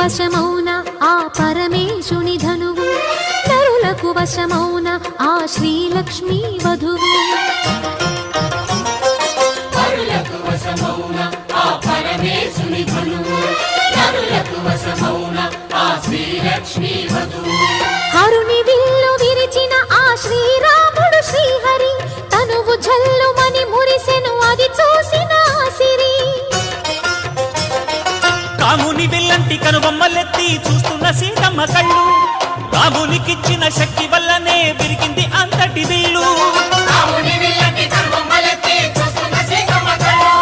S6: వశమౌన ఆ పరమేశుని ధనువు నరులకు వశమౌన ఆ శ్రీలక్ష్మీ వధువు
S5: పరులకు వశమౌన ఆ పరమేశుని ధనువు నరులకు వశమౌన ఆ శ్రీలక్ష్మీ వధువు
S6: హరుని విల్లు విరిచిన ఆ శ్రీరాముడు శ్రీహరి తనువు జల్లుమని మురిసెను అది చూసిన సిరి
S7: రాముని విల్లంటి కనుబొమ్మలెత్తి చూస్తున్న సీతమ్మ కళ్ళు రామునికిచ్చిన శక్తి వల్లనే విరిగింది అంతటి విల్లు
S5: రాముని విల్లంటి కనుబొమ్మలెత్తి చూస్తున్న సీతమ్మ కళ్ళు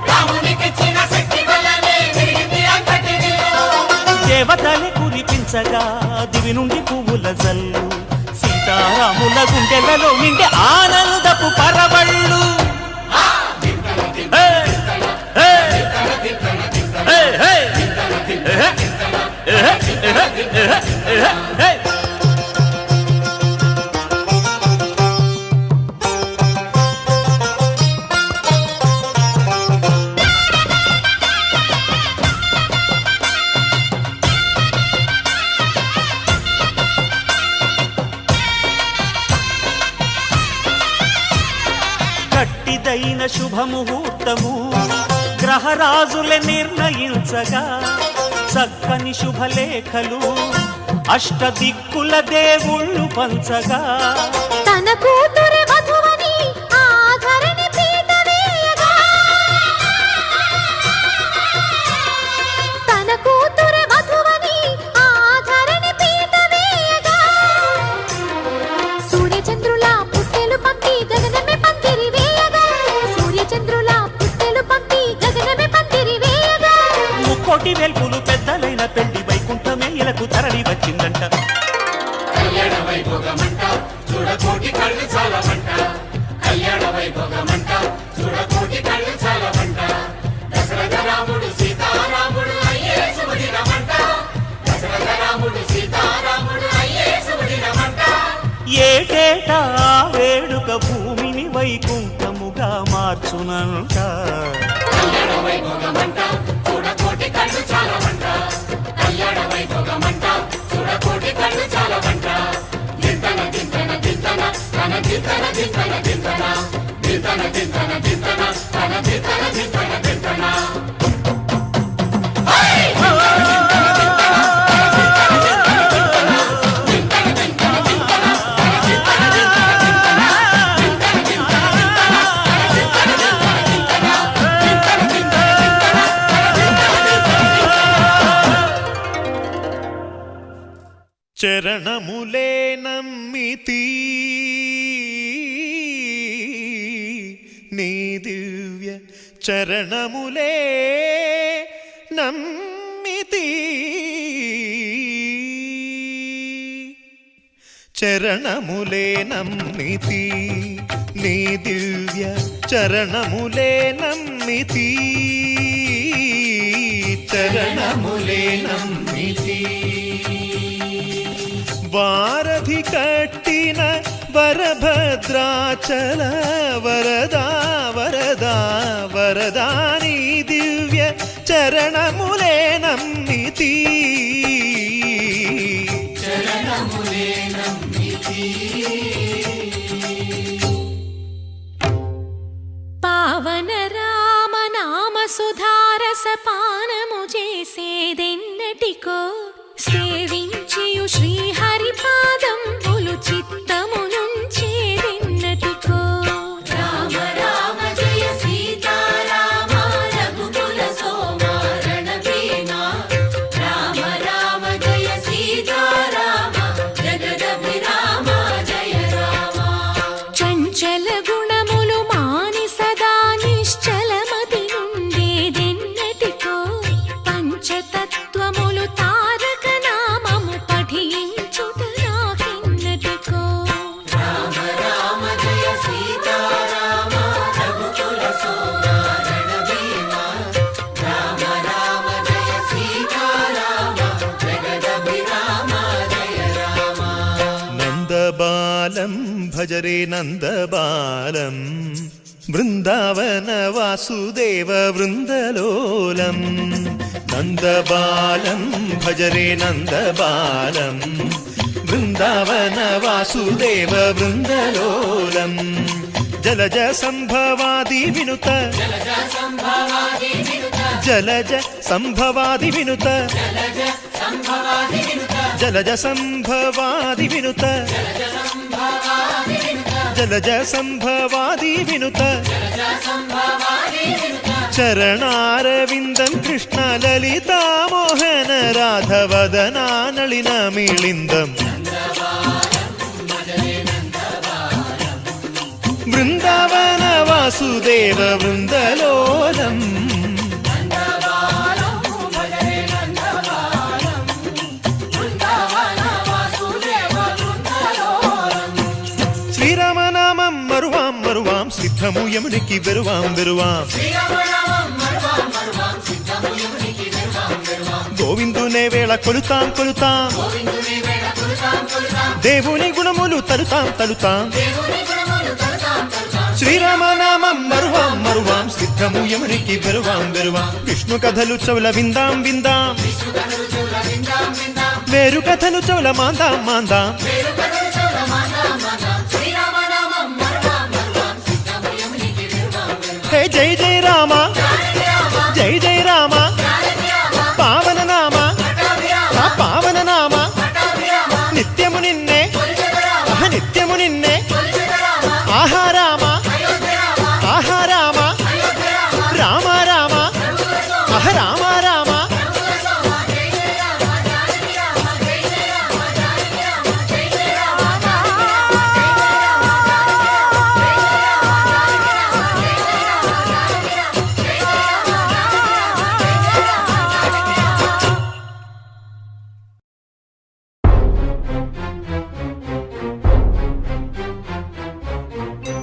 S5: రామునికిచ్చిన శక్తి వల్లనే విరిగింది అంతటి విల్లు
S7: దేవతలే కురిపించగా దివి నుండి పువ్వుల జల్లు సీతారాముల గుండెలలో నిండి ఆనందపు పరవళ్ళు గట్టిదైన శుభముహూర్తము గ్రహరాజులే నిర్ణయించగా చక్కని శుభలేఖలు అష్టదిక్కుల దేవుళ్ళు పంచగా
S6: తన కూతురి వధువని ఆ ధరణి పీట వేయగా తన కూతురి వధువని ఆ ధరణి పీట వేయగా సూర్యచంద్రుల పుస్తెలు పంపి గగనమే పందిరి వేయగా సూర్యచంద్రుల పుస్తెలు పంపి గగనమే పందిరి వేయగా
S7: ముక్కోటి వెల్పులు పెద్దలైన పెళ్లి వైకుంఠమే ఇలకు తరలి వచ్చిందంట
S5: కళ్యాణ వైభోగమంట చూడకోటి కళ్ళు చాలమంట కళ్యాణ వైభోగమంట చూడకోటి కళ్ళు చాలమంట దశరథ రాముడు సీతారాముడు అయ్యే శుభదినమంట దశరథ రాముడు సీతారాముడు అయ్యే శుభదినమంట
S7: ఏటేటా వేడుక భూమిని వైకుంఠముగా మార్చునంట
S5: కళ్యాణ వైభోగమంట చూడకోటి కళ్ళు చాలమంట కళ్యాణ వైభోగమంట చూడకోటి కళ్ళు చాలమంట దింతన దింతన దింతన తన దింతన దింతన దింతన దింతన దింతన దింతన తన దింతన దింతన దింతన
S2: చరణములే నమ్మితి నీ దివ్య చరణములే నమ్మితి చరణములే నమ్మితి నీ దివ్య చరణములే నమ్మితి చరణములే నమ్మితి వారధి కట్టిన వరభద్రాచల వరదా వరదా వరదాని దివ్య చరణములే నమ్మితి చరణములే నమ్మితి
S6: పావన రామ నామ సుధారస పానము చేసేదెన్నటికో సేవించియు శ్రీహరి పాదంబులు చిత్తము నుంచేదెన్నటికో
S8: రామ రామ జయ సీతారామ రఘుకుల సోమ రణభీమ రామ రామ జయ సీతారామ జగదభిరామ జయ రామ
S6: చంచల గుణములు మాని సదా నిశ్చలమతి నుండేదెన్నటికో పంచతత్వములు తారక నామము పఠించుట నాకెన్నటికో
S8: రామ రామ జయ సీతారామ రఘుకుల సోమ రణభీమ రామ రామ జయ సీతారామ జగదభిరామ జయ రామ
S2: నందబాలం భజరే నందబాలం బృందావన వాసుదేవ వృందలోలం నందబాలం భజరే నందబాలం బృందావన వాసుదేవ వృందలోలం జలజ సంభవాది వినుత జలజ సంభవాది వినుత జలజ సంభవాది వినుత జలజ సంభవాది వినుత చరణారవిందం కృష్ణ లలితా మోహన రాధవదనా నళిన మిళిందం బృందావన వాసుదేవ వృందలోలం శ్రీరామనామం మరువాం మరువాం సిద్ధము యమునికి వెరువాం వెరువాం గోవిందునే వేళ కొలుతాం కొలుతాం దేవుని గుణములు తలుతాం తలుతాం శ్రీరామనామం మరువాం మరువాం సిద్ధము యమునికి వెరువాం వెరువాం విష్ణు కథలు చౌల విందాం విందాం వేరు కథలు చౌల మాందాం మాందాం హే జై జై రామ జై జై రామ పావన నామ పావన నామ నిత్యము నిన్నే నిత్యము నిన్నే ఆహారామ ఆహారామ రామ రామ రామ రామ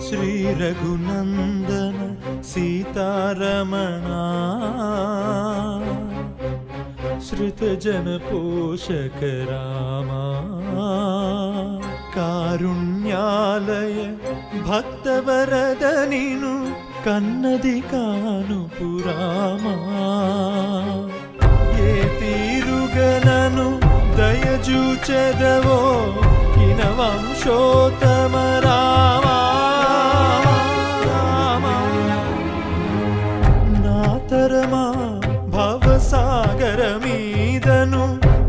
S2: శ్రీ రఘునందన సీతారమణ శ్రుతజన పోషక రామ కారుణ్యాలయ భక్తవరద నిను కన్నది కాను పురామా ఏ తీరుగలను దయజూచెదవో ఇన వంశోత్తమ రామా నాతరమా భవసాగర మీదను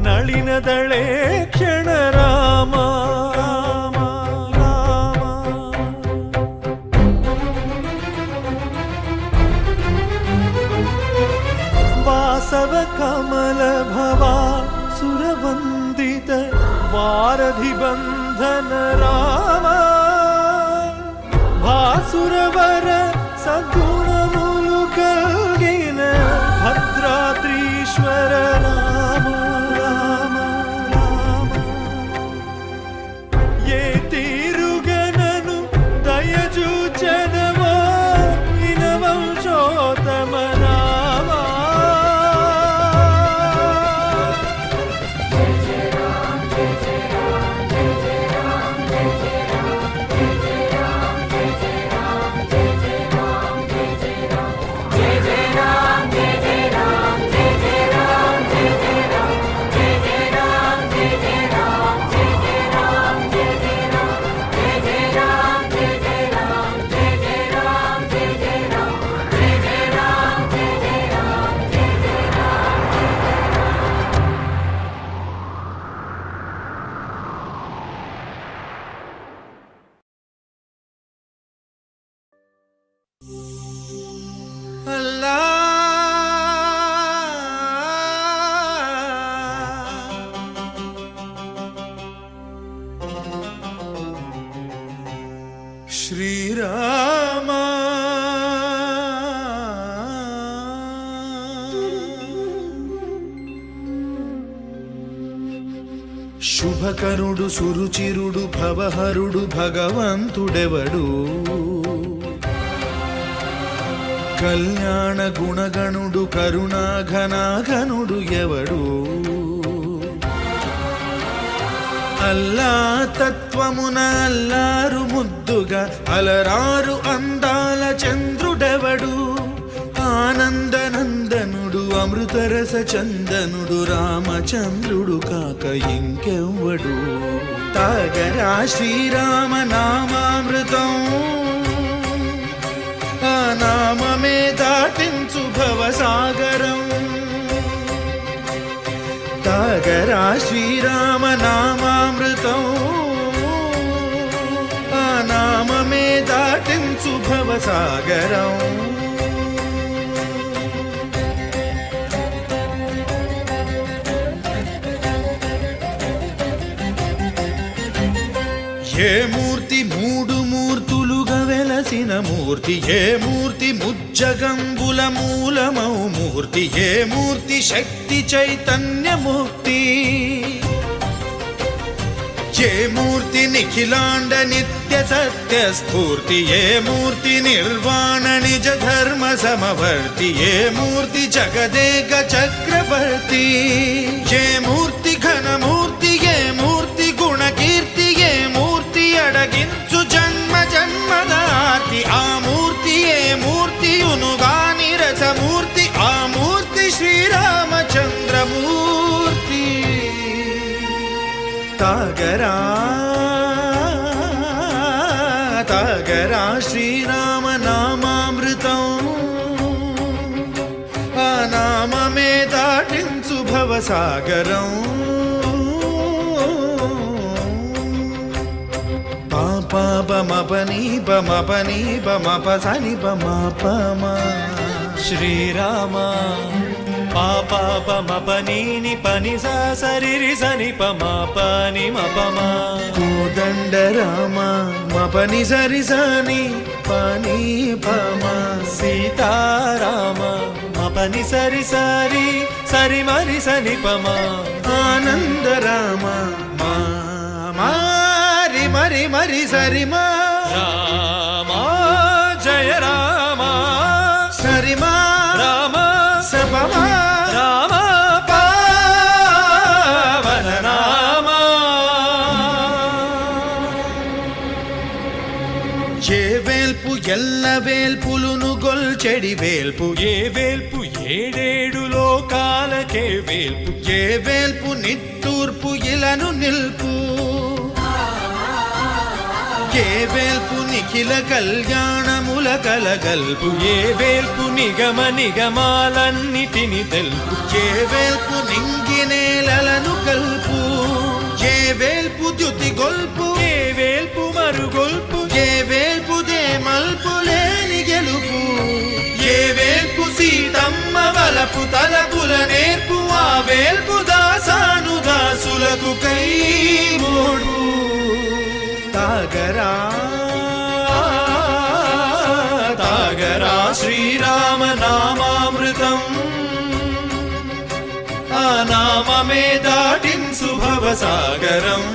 S2: నళినదళే క్షణ రామ వాసవ కమల భవా సురవందిత వారధి బంధన రామ భాసురవర సద్గుణములు కలిగిన భద్రాద్రీశ్వర రామ రామ రామ ఏ తీరుగనను దయజూచెదవో ఇన వంశోత్తమ రామ శ్రీరామ శుభకరుడు సురుచిరుడు భవహరుడు భగవంతుడెవడు కళ్యాణ గుణగణుడు కరుణాఘనాఘనుడు ఎవడు అల్లా తత్వమున అల్లారు ముద్దుగా అలరారు అందాల
S1: చంద్రుడెవడు ఆనందనందనుడు అమృతరస చందనుడు రామచంద్రుడు కాక ఇంకెవ్వడు తాగరా శ్రీరామ నామామృతం ఆ నామమే దాటించు భవసాగరం తాగరా శ్రీరామ నామామృతం ఆ నామమే దాటించు భవసాగరం ఏ మూర్తి మూడు మూర్తులుగా వెలసిన మూర్తి ఏ మూర్తి ముజ్జగంబుల మూలమౌ మూర్తి ఏ మూర్తి శక్తి చైతన్యమూర్తి ఏ మూర్తి నిఖిలాండ నిత్య సత్య స్ఫూర్తి ఏ మూర్తి నిర్వాణ నిజ ధర్మ సమవర్తి ఏ మూర్తి జగదేక చక్రవర్తి ఏ మూర్తి ఘనమూర్తి ఏ మూర్తి గుణకీర్తి ఏ మూర్తి అడగించు జన్మ జన్మదార్తి ఆ మూర్తి ఏ మూర్తి ఉనుగాని రసమూర్తి ఆ మూర్తి శ్రీరామచంద్రమూర్తి తాగరా తాగరా శ్రీరామ నామామృతం ఆ నామమే దాటించు భవసాగరం పాపమపని పమపని పమపసని పమపమ
S7: శ్రీరామ పాపమపనీని పని సరి సని పని మపమా
S1: కోదండ రామ మపని సరి సని పని పమ
S7: సీతారామ మపని సరి సరి సరి మరి సని పమా
S1: ఆనంద రామ మారి మరి మరి సరి మా
S7: రామ జయ రామ
S1: సరి మా
S7: రామ
S1: సపమా
S7: రామ పావన రామ
S1: ఏ వేల్పు ఎల్ల వేల్పులును గొల్చెడి వేల్పు
S7: ఏ వేల్పు ఏడేడు లోకాలకే వేల్పు
S1: ఏ వేల్పు నిట్టూర్పు ఇలను నిల్పు ఏ వేల్పు నిఖిల కళ్యాణముల కలగల్పు
S7: ఏ వేల్పు నిగమ నిగమాలన్నిటిని తెలుపు
S1: ఏ వేల్పు నింగి నేలలను కల్పు ఏ వేల్పు ద్యుతి గొల్పు
S7: ఏ వేల్పు మరుగొల్పు
S1: ఏ వేల్పు దే మల్పు లేని గెలుపు ఏ వేల్పు సీతమ్మ వలపు తలపుల నేర్పు ఆ వేల్పు దాసాను దాసులకు కై మోడు తాగరా తాగరా శ్రీరామ నామామృతం ఆ నామమే దాటించు భవసాగరం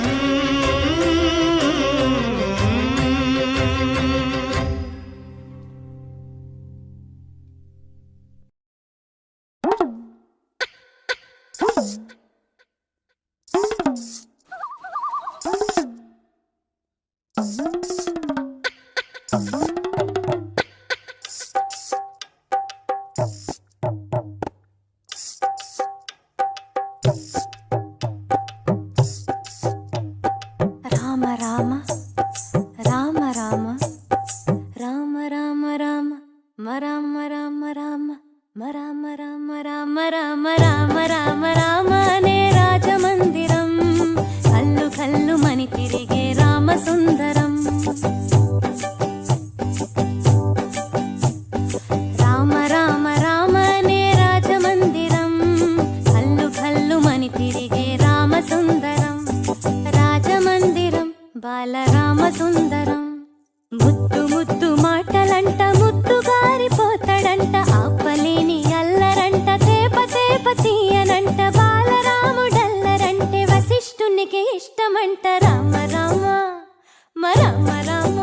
S4: రామ రామ రామ రామ రామ రామ రామ మరామ రామ రామ మరామ రామ రామ రామ రామ రామ రామ అనే రాజమందిరం కల్లు కల్లు మని తిరిగే రామ సుందరం రామ రామ రామ అనే రాజమందిరం కల్లు కల్లు మని తిరిగే రామ సుందరం రాజమందిరం బాలరామ సుందరం ముద్దు ముద్దు మాటలంట ముద్దు గారిపోతాడంట ఆపలేని అల్లరంట తేప తేప తీయనంట బాలరాముడల్లరంటే వశిష్ఠునికి ఇష్టమంట రామ రామ రామ రామ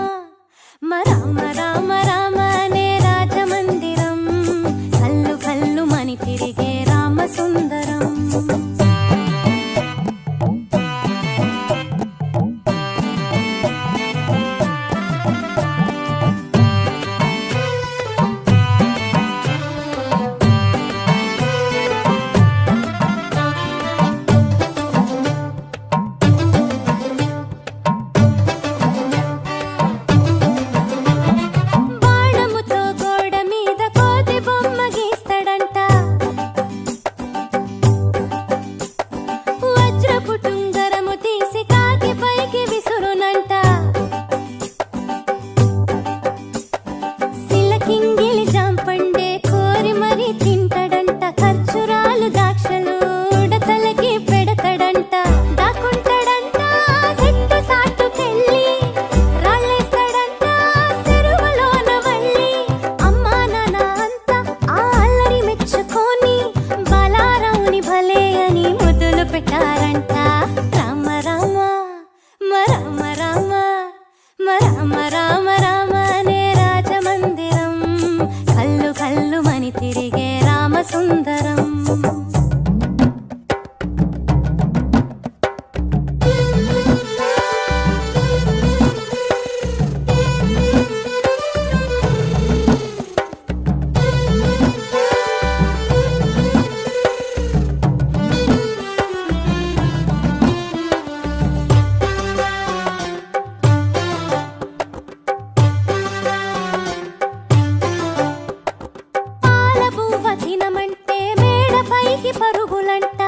S6: పరుగులంట